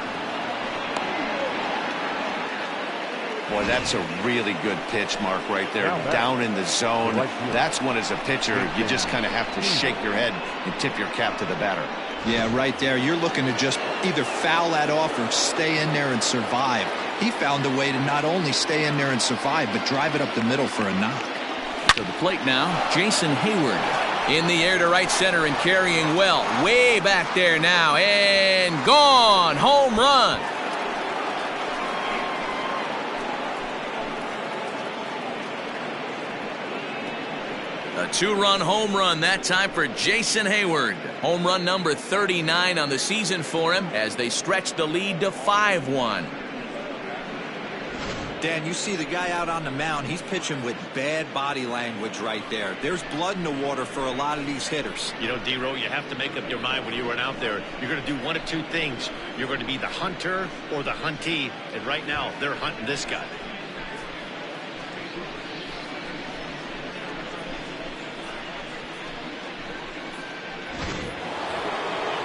Boy, that's a really good pitch, Mark, right there. Down in the zone. That's when, as a pitcher, you just kind of have to shake your head and tip your cap to the batter. Yeah, right there. You're looking to just either foul that off or stay in there and survive. He found a way to not only stay in there and survive, but drive it up the middle for a knock. To the plate now, Jason Hayward. In the air to right center and carrying well. Way back there now, and gone. Home run. A 2-run home run that time for Jason Hayward. Home run number 39 on the season for him as they stretch the lead to 5-1. Dan, you see the guy out on the mound. He's pitching with bad body language right there. There's blood in the water for a lot of these hitters. You know, D-Row, you have to make up your mind when you run out there. You're going to do one of two things. You're going to be the hunter or the huntee, and right now they're hunting this guy.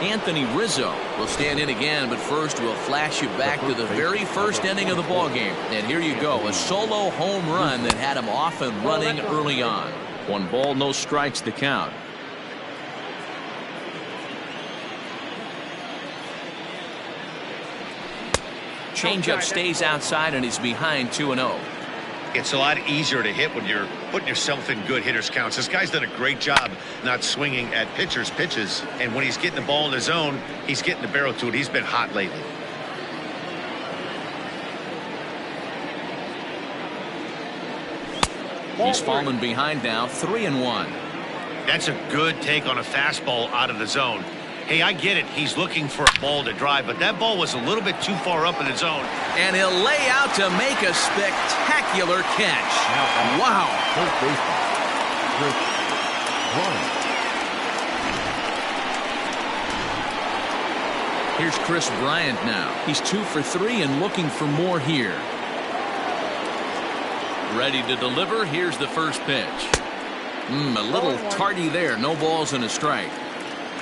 Anthony Rizzo will stand in again, but first we'll flash you back to the very first inning of the ballgame. And here you go, a solo home run that had him off and running early on. 1 ball, no strikes to count. Changeup stays outside and he's behind 2-0. It's a lot easier to hit when you're putting yourself in good hitters counts. This guy's done a great job not swinging at pitchers' pitches. And when he's getting the ball in the zone, he's getting the barrel to it. He's been hot lately. He's fallen behind now, 3-1. That's a good take on a fastball out of the zone. Hey, I get it. He's looking for a ball to drive, but that ball was a little bit too far up in the zone. And he'll lay out to make a spectacular catch. Wow. Here's Chris Bryant now. He's 2 for 3 and looking for more here. Ready to deliver. Here's the first pitch. A little tardy there. No balls and a strike.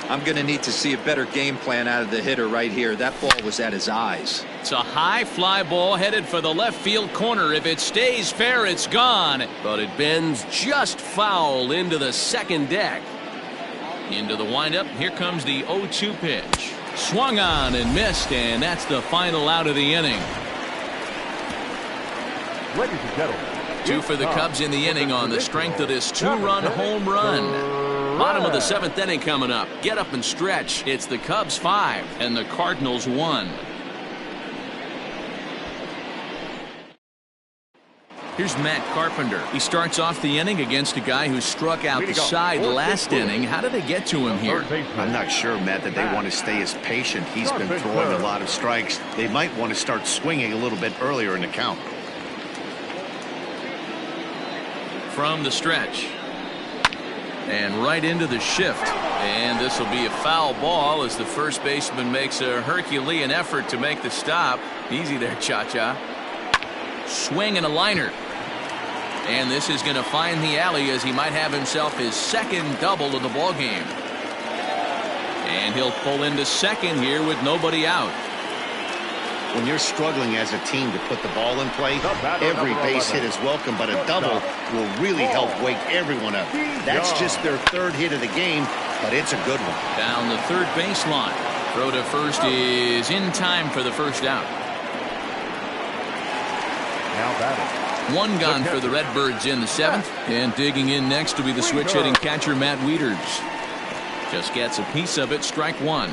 I'm going to need to see a better game plan out of the hitter right here. That ball was at his eyes. It's a high fly ball headed for the left field corner. If it stays fair, it's gone. But it bends just foul into the second deck. Into the windup. Here comes the 0-2 pitch. Swung on and missed, and that's the final out of the inning. Ladies and gentlemen, 2 for the Cubs in the inning on the strength of this 2-run home run. Bottom of the 7th inning coming up. Get up and stretch. It's the Cubs 5 and the Cardinals 1. Here's Matt Carpenter. He starts off the inning against a guy who struck out the side last inning. How did they get to him here? I'm not sure, Matt, that they want to stay as patient. He's been throwing a lot of strikes. They might want to start swinging a little bit earlier in the count. From the stretch. And right into the shift. And this will be a foul ball as the first baseman makes a Herculean effort to make the stop. Easy there, Cha-Cha. Swing and a liner. And this is going to find the alley as he might have himself his second double of the ball game. And he'll pull into second here with nobody out. When you're struggling as a team to put the ball in play, every base hit is welcome, but a double will really help wake everyone up. That's just their 3rd hit of the game, but it's a good one. Down the third baseline. Throw to first is in time for the first out. Now batting. 1 gone for the Redbirds in the 7th. And digging in next to be the switch-hitting catcher, Matt Wieters. Just gets a piece of it, strike 1.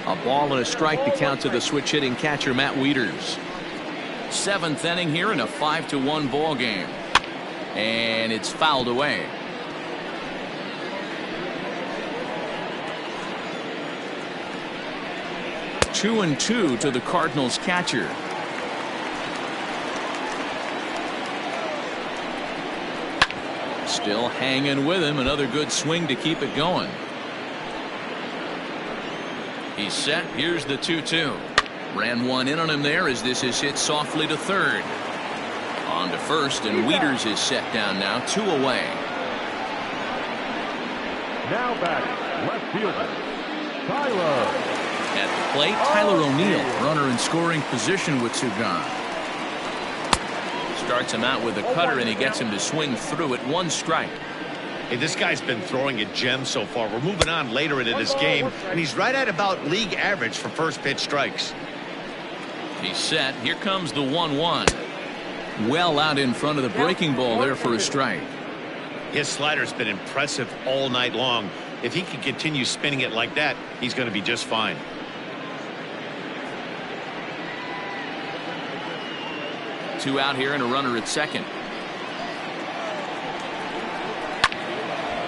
A ball and a strike to count to the switch-hitting catcher, Matt Wieters. 7th inning here in a 5-1 ball game. And it's fouled away. Two and 2 to the Cardinals catcher. Still hanging with him. Another good swing to keep it going. He's set. Here's the 2-2. Ran one in on him there as this is hit softly to third. On to first, and Wieters is set down now. 2 away. Now batting, left fielder, Tyler. At the plate, Tyler O'Neill, runner in scoring position with 2 gone. Starts him out with a cutter, and he gets him to swing through it. 1 strike. Hey, this guy's been throwing a gem so far. We're moving on later into this game, and he's right at about league average for first pitch strikes. He's set. Here comes the 1-1. Well out in front of the breaking ball there for a strike. His slider's been impressive all night long. If he can continue spinning it like that, he's going to be just fine. Two out here and a runner at second.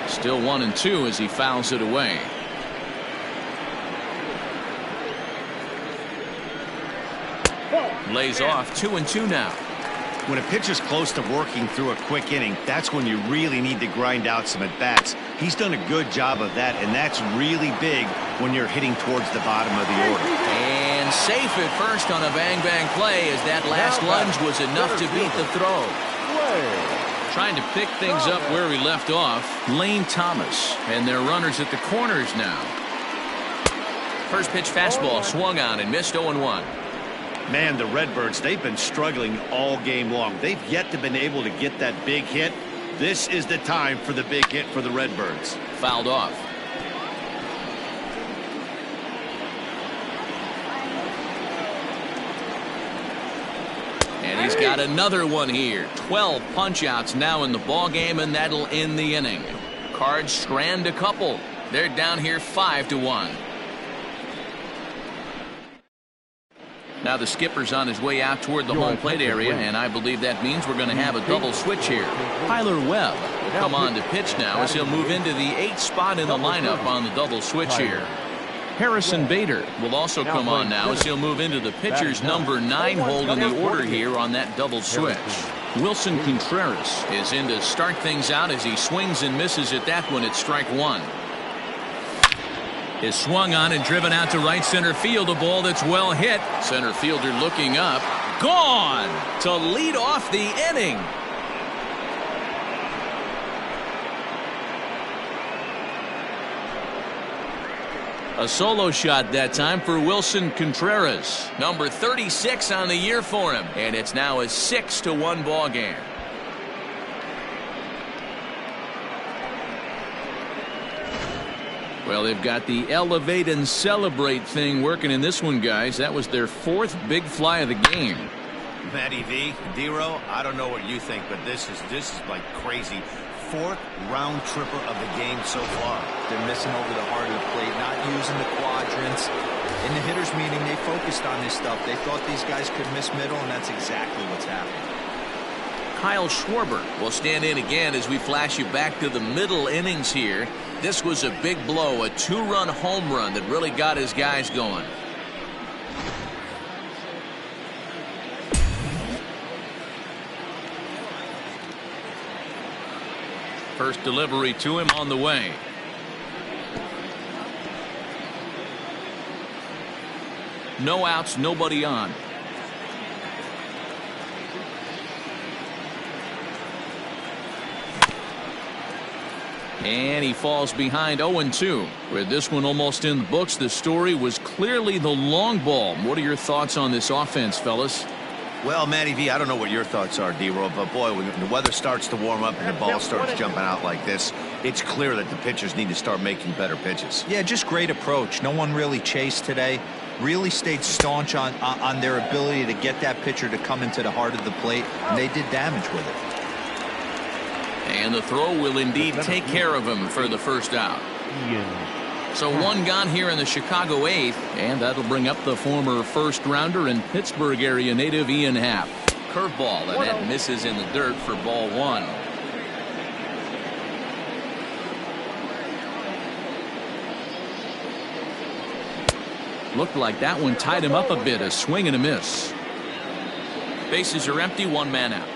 Still 1 and 2 as he fouls it away. Lays off. 2 and 2 now. When a pitcher's close to working through a quick inning, that's when you really need to grind out some at-bats. He's done a good job of that, and that's really big when you're hitting towards the bottom of the order. And safe at first on a bang-bang play as that last lunge was enough to beat the throw. Trying to pick things up where he left off, Lane Thomas, and their runners at the corners now. First pitch fastball swung on and missed. 0-1. Man, the Redbirds, they've been struggling all game long. They've yet to been able to get that big hit. This is the time for the big hit for the Redbirds. Fouled off. And he's got another one here. 12 punch-outs now in the ball game, and that'll end the inning. Cards strand a couple. They're down here 5-1. Now the skipper's on his way out toward the home plate area, and I believe that means we're going to have a double switch here. Tyler Webb will come on to pitch now as he'll move into the 8th spot in the lineup on the double switch here. Harrison Bader will also come on now as he'll move into the pitcher's number 9 hold in the order here on that double switch. Wilson Contreras is in to start things out as he swings and misses at that one at strike 1. Is swung on and driven out to right center field. A ball that's well hit. Center fielder looking up. Gone to lead off the inning. A solo shot that time for Wilson Contreras. Number 36 on the year for him. And it's now a 6-1 ball game. Well, they've got the elevate and celebrate thing working in this one, guys. That was their 4th big fly of the game. Matty V, D-Row, I don't know what you think, but this is like crazy. 4th round tripper of the game so far. They're missing over the heart of the plate, not using the quadrants. In the hitters meeting, they focused on this stuff. They thought these guys could miss middle, and that's exactly what's happening. Kyle Schwarber will stand in again as we flash you back to the middle innings here. This was a big blow, a 2-run home run that really got his guys going. First delivery to him on the way. No outs, nobody on. And he falls behind 0-2. With this one almost in the books, the story was clearly the long ball. What are your thoughts on this offense, fellas? Well, Matty V, I don't know what your thoughts are, D-Row, but boy, when the weather starts to warm up and the ball starts jumping out like this, it's clear that the pitchers need to start making better pitches. Yeah, just great approach. No one really chased today. Really stayed staunch on their ability to get that pitcher to come into the heart of the plate, and they did damage with it. And the throw will indeed take care of him for the first out. So one gone here in the Chicago 8th, and that'll bring up the former first-rounder and Pittsburgh area native Ian Happ. Curveball, and that misses in the dirt for ball 1. Looked like that one tied him up a bit, a swing and a miss. Bases are empty, 1 man out.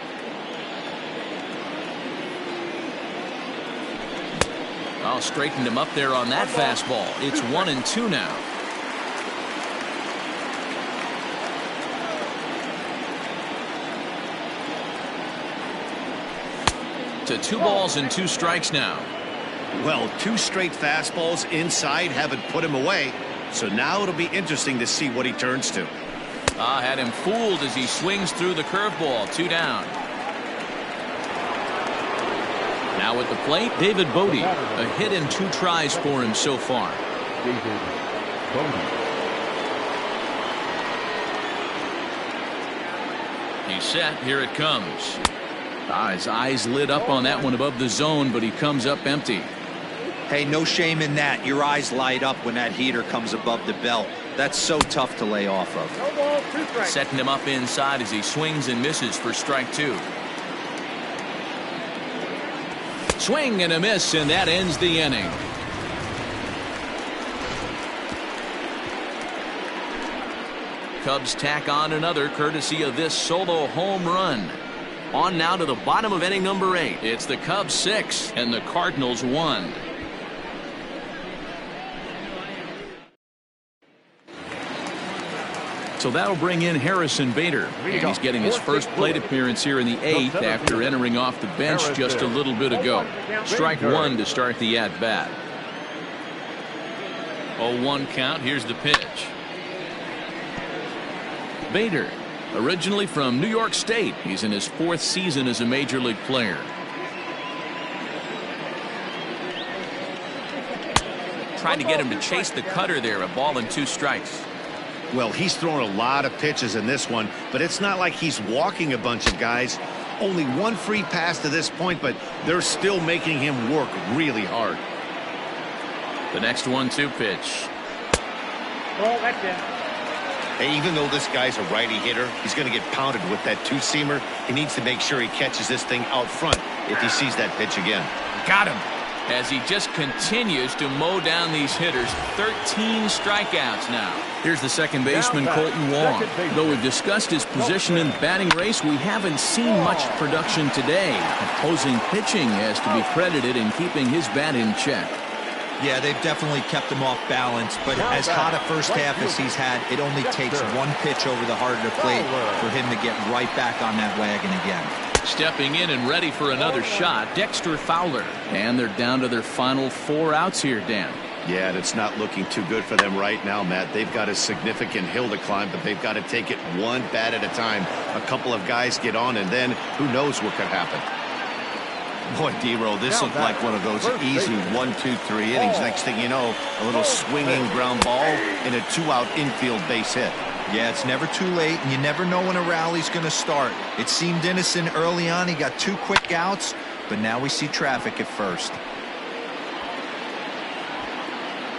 Oh, straightened him up there on that fastball. It's 1-2 now. To 2 balls and 2 strikes now. Well, 2 straight fastballs inside haven't put him away. So now it'll be interesting to see what he turns to. Had him fooled as he swings through the curveball. 2 down. Now at the plate, David Bodie. A hit and 2 tries for him so far. David Bodie. He's set. Here it comes. His eyes lit up on that one above the zone, but he comes up empty. Hey, no shame in that. Your eyes light up when that heater comes above the belt. That's so tough to lay off of. Setting him up inside as he swings and misses for strike 2. Swing and a miss, and that ends the inning. Cubs tack on another courtesy of this solo home run. On now to the bottom of inning number 8. It's the Cubs 6 and the Cardinals 1. So that'll bring in Harrison Bader. And he's getting his first plate appearance here in the 8th after entering off the bench just a little bit ago. Strike 1 to start the at-bat. 0-1 count. Here's the pitch. Bader, originally from New York State. He's in his 4th season as a major league player. Trying to get him to chase the cutter there. A ball and 2 strikes. Well, he's thrown a lot of pitches in this one, but it's not like he's walking a bunch of guys. Only 1 free pass to this point, but they're still making him work really hard. The next 1-2 pitch. Oh, that's it. Hey, even though this guy's a righty hitter, he's going to get pounded with that 2-seamer. He needs to make sure he catches this thing out front if he sees that pitch again. Got him. As he just continues to mow down these hitters. 13 strikeouts now. Here's the second baseman, Colton Wong. Though we've discussed his position in the batting race, we haven't seen much production today. Opposing pitching has to be credited in keeping his bat in check. Yeah, they've definitely kept him off balance, but as hot a first half as he's had, it only takes 1 pitch over the heart of the plate for him to get right back on that wagon again. Stepping in and ready for another shot, Dexter Fowler. And they're down to their final 4 outs here, Dan. Yeah, and it's not looking too good for them right now, Matt. They've got a significant hill to climb, but they've got to take it 1 bat at a time. A couple of guys get on, and then who knows what could happen. Boy, D-Roll, this looked like one of those easy 1, 2, 3 innings. Next thing you know, a little swinging ground ball and a 2-out infield base hit. Yeah, it's never too late, and you never know when a rally's going to start. It seemed innocent early on. He got 2 quick outs, but now we see traffic at first.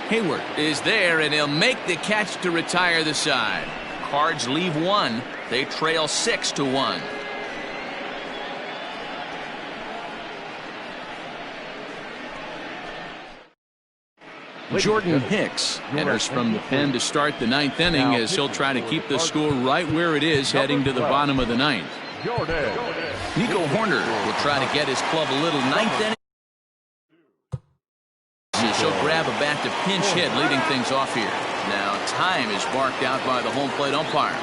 Hayward is there, and he'll make the catch to retire the side. Cards leave 1. They trail 6-1. Jordan Hicks enters from the pen to start the 9th inning as he'll try to keep the score right where it is heading to the bottom of the 9th. Nico Horner will try to get his club a little 9th inning. He'll grab a bat to pinch hit, leading things off here. Now time is marked out by the home plate umpire.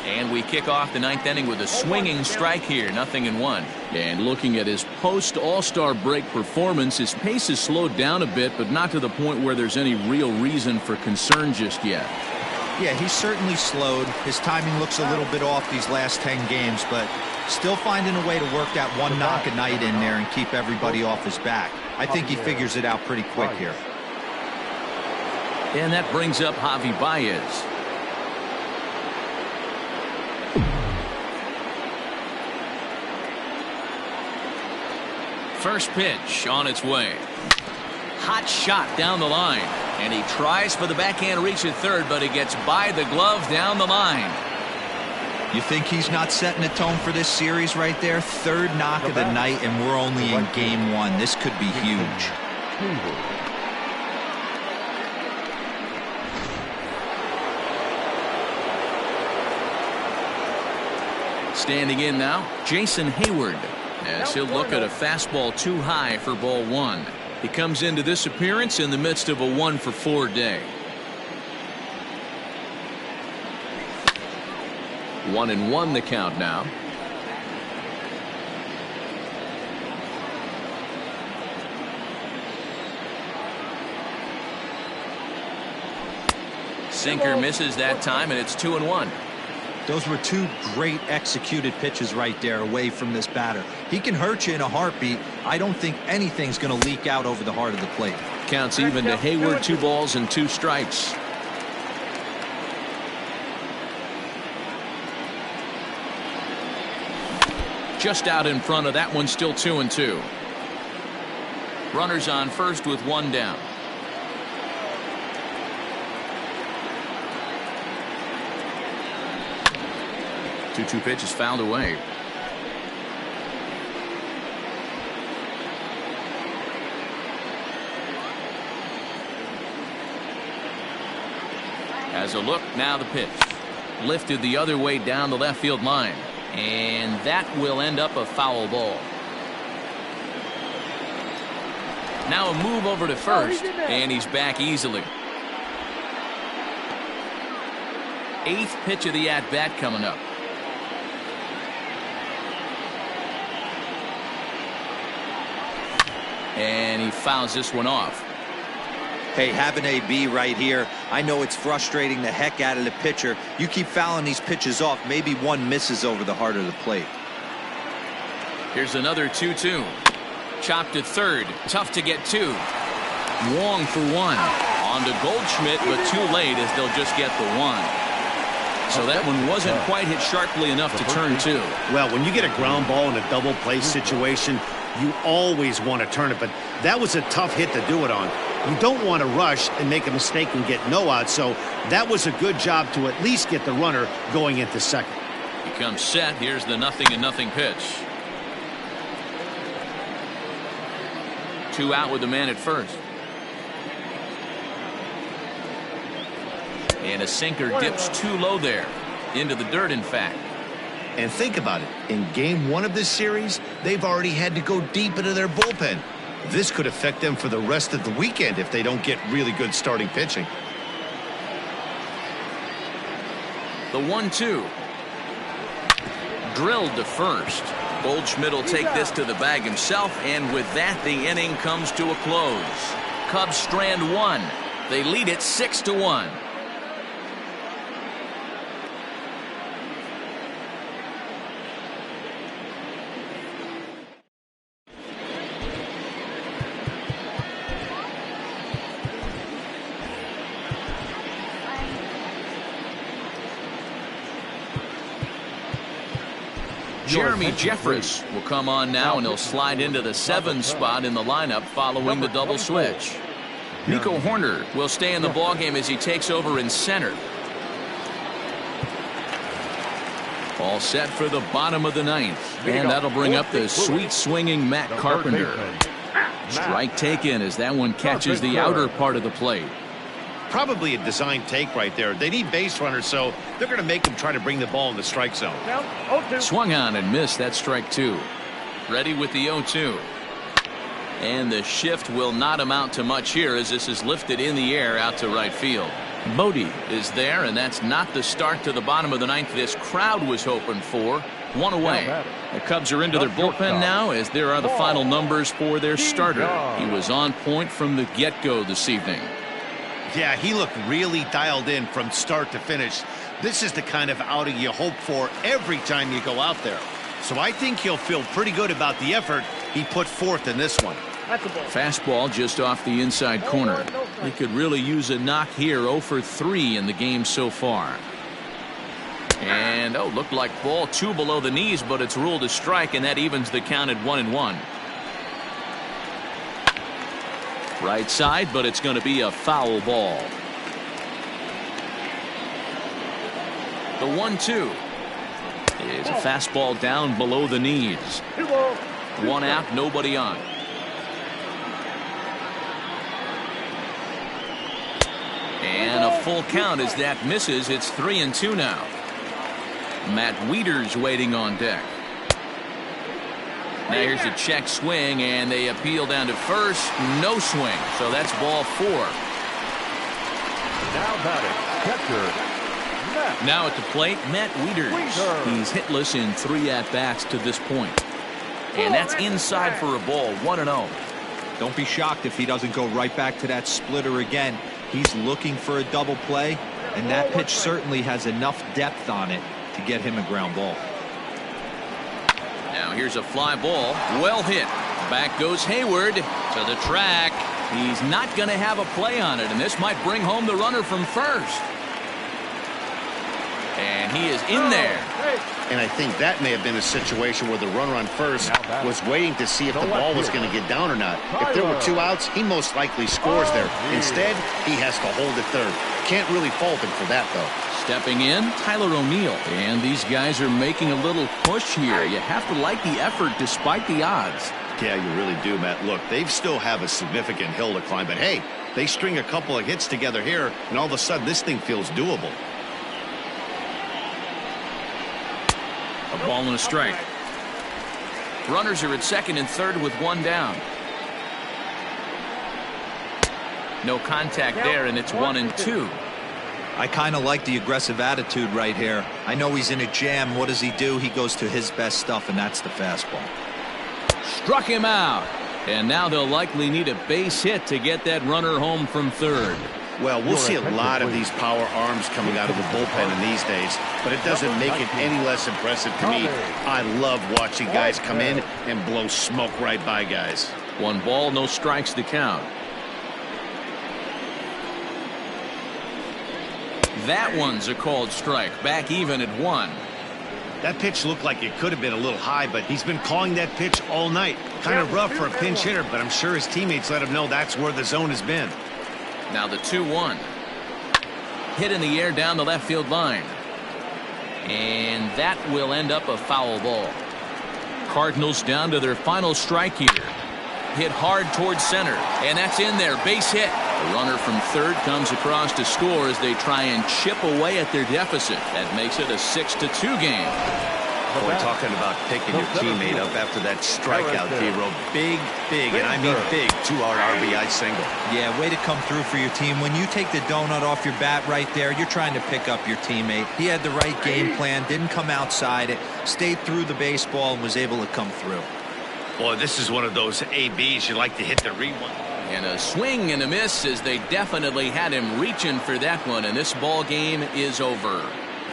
And we kick off the 9th inning with a swinging strike here, 0-1. And looking at his post-All-Star break performance, his pace has slowed down a bit, but not to the point where there's any real reason for concern just yet. Yeah, he's certainly slowed. His timing looks a little bit off these last 10 games, but still finding a way to work that one knock a night in there and keep everybody off his back. I think he figures it out pretty quick here. And that brings up Javi Baez. First pitch on its way. Hot shot down the line. And he tries for the backhand reach at third, but he gets by the glove down the line. You think he's not setting the tone for this series right there? 3rd knock of the night, and we're only in game 1. This could be huge. Standing in now, Jason Hayward, as he'll look at a fastball too high for ball 1. He comes into this appearance in the midst of a 1-for-4 day. 1-1 the count now. Sinker misses that time, and it's 2-1. Those were 2 great executed pitches right there away from this batter. He can hurt you in a heartbeat. I don't think anything's going to leak out over the heart of the plate. Counts even to Hayward, 2 balls and 2 strikes. Just out in front of that one, still 2-2. Runners on first with 1 down. 2-2 pitch is fouled away. As a look, now the pitch. Lifted the other way down the left field line. And that will end up a foul ball. Now a move over to first, and he's back easily. 8th pitch of the at-bat coming up. And he fouls this one off. Hey, have an AB right here. I know it's frustrating the heck out of the pitcher. You keep fouling these pitches off, maybe one misses over the heart of the plate. Here's another 2-2. Chopped to third. Tough to get 2. Wong for 1. On to Goldschmidt, but too late as they'll just get the 1. So that one wasn't quite hit sharply enough to turn 2. Well, when you get a ground ball in a double play situation, you always want to turn it, but that was a tough hit to do it on. You don't want to rush and make a mistake and get no out, so that was a good job to at least get the runner going into second. He comes set. Here's the 0-0 pitch. 2 out with the man at first. And a sinker dips too low there. Into the dirt, in fact. And think about it. In game 1 of this series, they've already had to go deep into their bullpen. This could affect them for the rest of the weekend if they don't get really good starting pitching. The 1-2. Drilled to first. Goldschmidt will take this to the bag himself, and with that, the inning comes to a close. Cubs strand one. They lead it 6-1. Jeremy Jeffress will come on now, and he'll slide into the 7 spot in the lineup following the double switch. Nico Horner will stay in the ballgame as he takes over in center. All set for the bottom of the 9th, and that'll bring up the sweet swinging Matt Carpenter. Strike taken as that one catches the outer part of the plate. Probably a design take right there. They need base runners, so they're going to make them try to bring the ball in the strike zone. Swung on and missed. That strike 2. Ready with the 0-2. And the shift will not amount to much here as this is lifted in the air out to right field. Bodie is there, and that's not the start to the bottom of the 9th this crowd was hoping for. 1 away. The Cubs are into their bullpen now as there are the final numbers for their starter. He was on point from the get-go this evening. Yeah, he looked really dialed in from start to finish. This is the kind of outing you hope for every time you go out there. So I think he'll feel pretty good about the effort he put forth in this one. Fastball just off the inside corner. He could really use a knock here. 0 for 3 in the game so far. And looked like ball 2 below the knees, but it's ruled a strike, and that evens the count at 1-1. Right side, but it's going to be a foul ball. The 1-2 is a fastball down below the knees. 1 out, nobody on. And a full count as that misses. It's 3-2 now. Matt Wieters waiting on deck. Now here's a check swing, and they appeal down to first. No swing, so that's ball 4. Now batting, catcher, Matt. Now at the plate, Matt Wieters. He's hitless in 3 at-bats to this point. And that's inside for a ball, 1-0. Don't be shocked if he doesn't go right back to that splitter again. He's looking for a double play, and that pitch certainly has enough depth on it to get him a ground ball. Now here's a fly ball. Well hit. Back goes Hayward to the track. He's not going to have a play on it, and this might bring home the runner from first. And he is in there. And I think that may have been a situation where the runner on first was waiting to see if the ball was going to get down or not. If there were 2 outs, he most likely scores there. Instead, he has to hold at third. Can't really fault him for that, though. Stepping in, Tyler O'Neill. And these guys are making a little push here. You have to like the effort despite the odds. Yeah, you really do, Matt. Look, they still have a significant hill to climb, but hey, they string a couple of hits together here, and all of a sudden this thing feels doable. A ball and a strike. Runners are at second and third with 1 down. No contact there, and it's 1-2. I kind of like the aggressive attitude right here. I know he's in a jam. What does he do? He goes to his best stuff, and that's the fastball. Struck him out. And now they'll likely need a base hit to get that runner home from third. Well, we'll see a lot of these power arms coming out of the bullpen in these days, but it doesn't make it any less impressive to me. I love watching guys come in and blow smoke right by guys. 1 ball, no strikes to count. That one's a called strike. Back even at 1. That pitch looked like it could have been a little high, but he's been calling that pitch all night. Kind of rough for a pinch hitter, but I'm sure his teammates let him know that's where the zone has been. Now the 2-1. Hit in the air down the left field line. And that will end up a foul ball. Cardinals down to their final strike here. Hit hard towards center. And that's in there. Base hit. The runner from third comes across to score as they try and chip away at their deficit. That makes it a 6-2 game. Boy, talking about picking your teammate up after that strikeout, T-Row. Big, and I mean big, 2-hard RBI single. Yeah, way to come through for your team. When you take the donut off your bat right there, you're trying to pick up your teammate. He had the right game plan, didn't come outside it, stayed through the baseball, and was able to come through. Boy, this is one of those ABs you like to hit the rewind. And a swing and a miss as they definitely had him reaching for that one, and this ball game is over.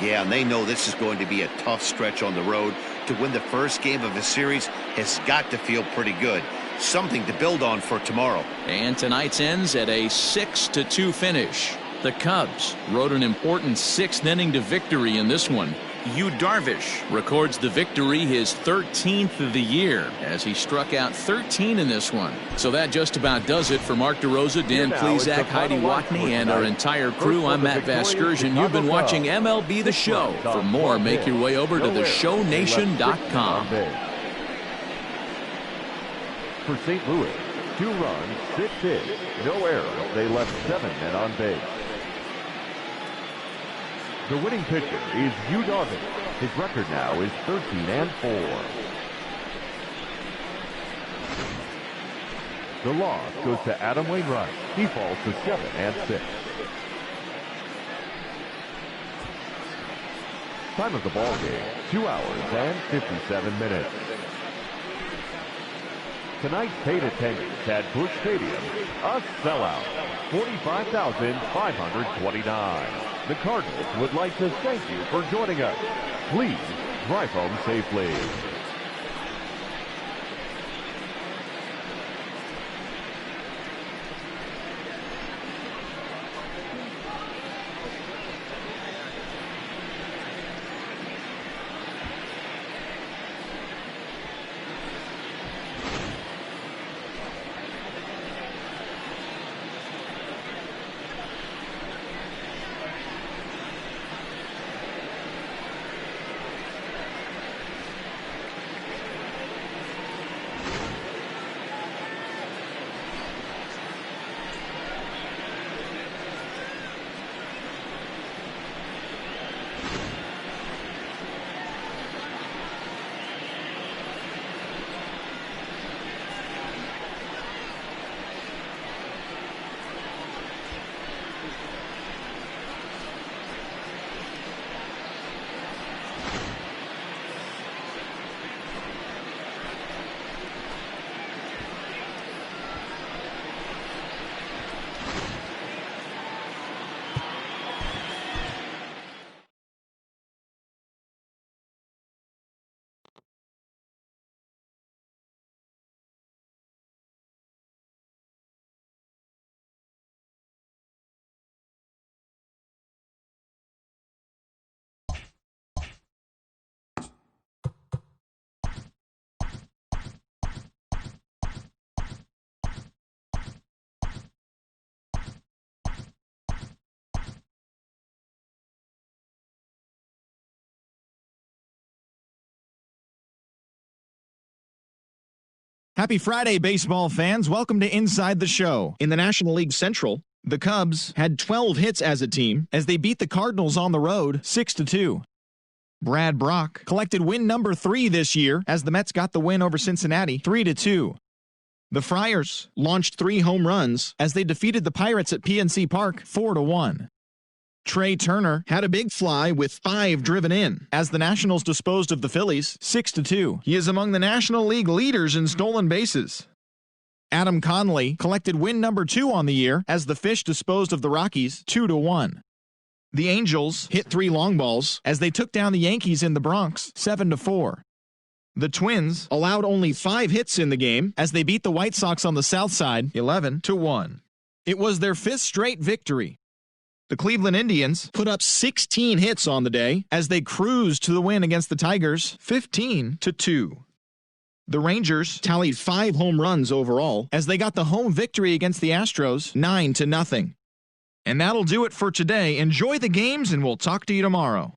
Yeah, and they know this is going to be a tough stretch on the road. To win the first game of a series has got to feel pretty good. Something to build on for tomorrow. And tonight's ends at a 6-2 finish. The Cubs rode an important 6th inning to victory in this one. Yu Darvish records the victory, his 13th of the year, as he struck out 13 in this one. So that just about does it for Mark DeRosa, Dan Plesac, Heidi Watney, and our entire crew. I'm Matt Vasgersian. You've been watching MLB The Show. For more, make your way over to theshownation.com. For St. Louis, 2 runs, 6 hits, no errors. They left 7 men on base. The winning pitcher is Yu Darvish. His record now is 13-4. The loss goes to Adam Wainwright. He falls to 7-6. Time of the ball game, 2 hours and 57 minutes. Tonight's paid attendance at Busch Stadium, a sellout, 45,529. The Cardinals would like to thank you for joining us. Please drive home safely. Happy Friday, baseball fans. Welcome to Inside the Show. In the National League Central, the Cubs had 12 hits as a team as they beat the Cardinals on the road 6-2. Brad Brock collected win number 3 this year as the Mets got the win over Cincinnati 3-2. The Friars launched 3 home runs as they defeated the Pirates at PNC Park 4-1. Trey Turner had a big fly with 5 driven in as the Nationals disposed of the Phillies 6-2. He is among the National League leaders in stolen bases. Adam Conley collected win number 2 on the year as the Fish disposed of the Rockies 2-1. The Angels hit 3 long balls as they took down the Yankees in the Bronx 7-4. The Twins allowed only 5 hits in the game as they beat the White Sox on the South Side 11-1. It was their 5th straight victory. The Cleveland Indians put up 16 hits on the day as they cruised to the win against the Tigers 15-2. The Rangers tallied 5 home runs overall as they got the home victory against the Astros 9-0. And that'll do it for today. Enjoy the games and we'll talk to you tomorrow.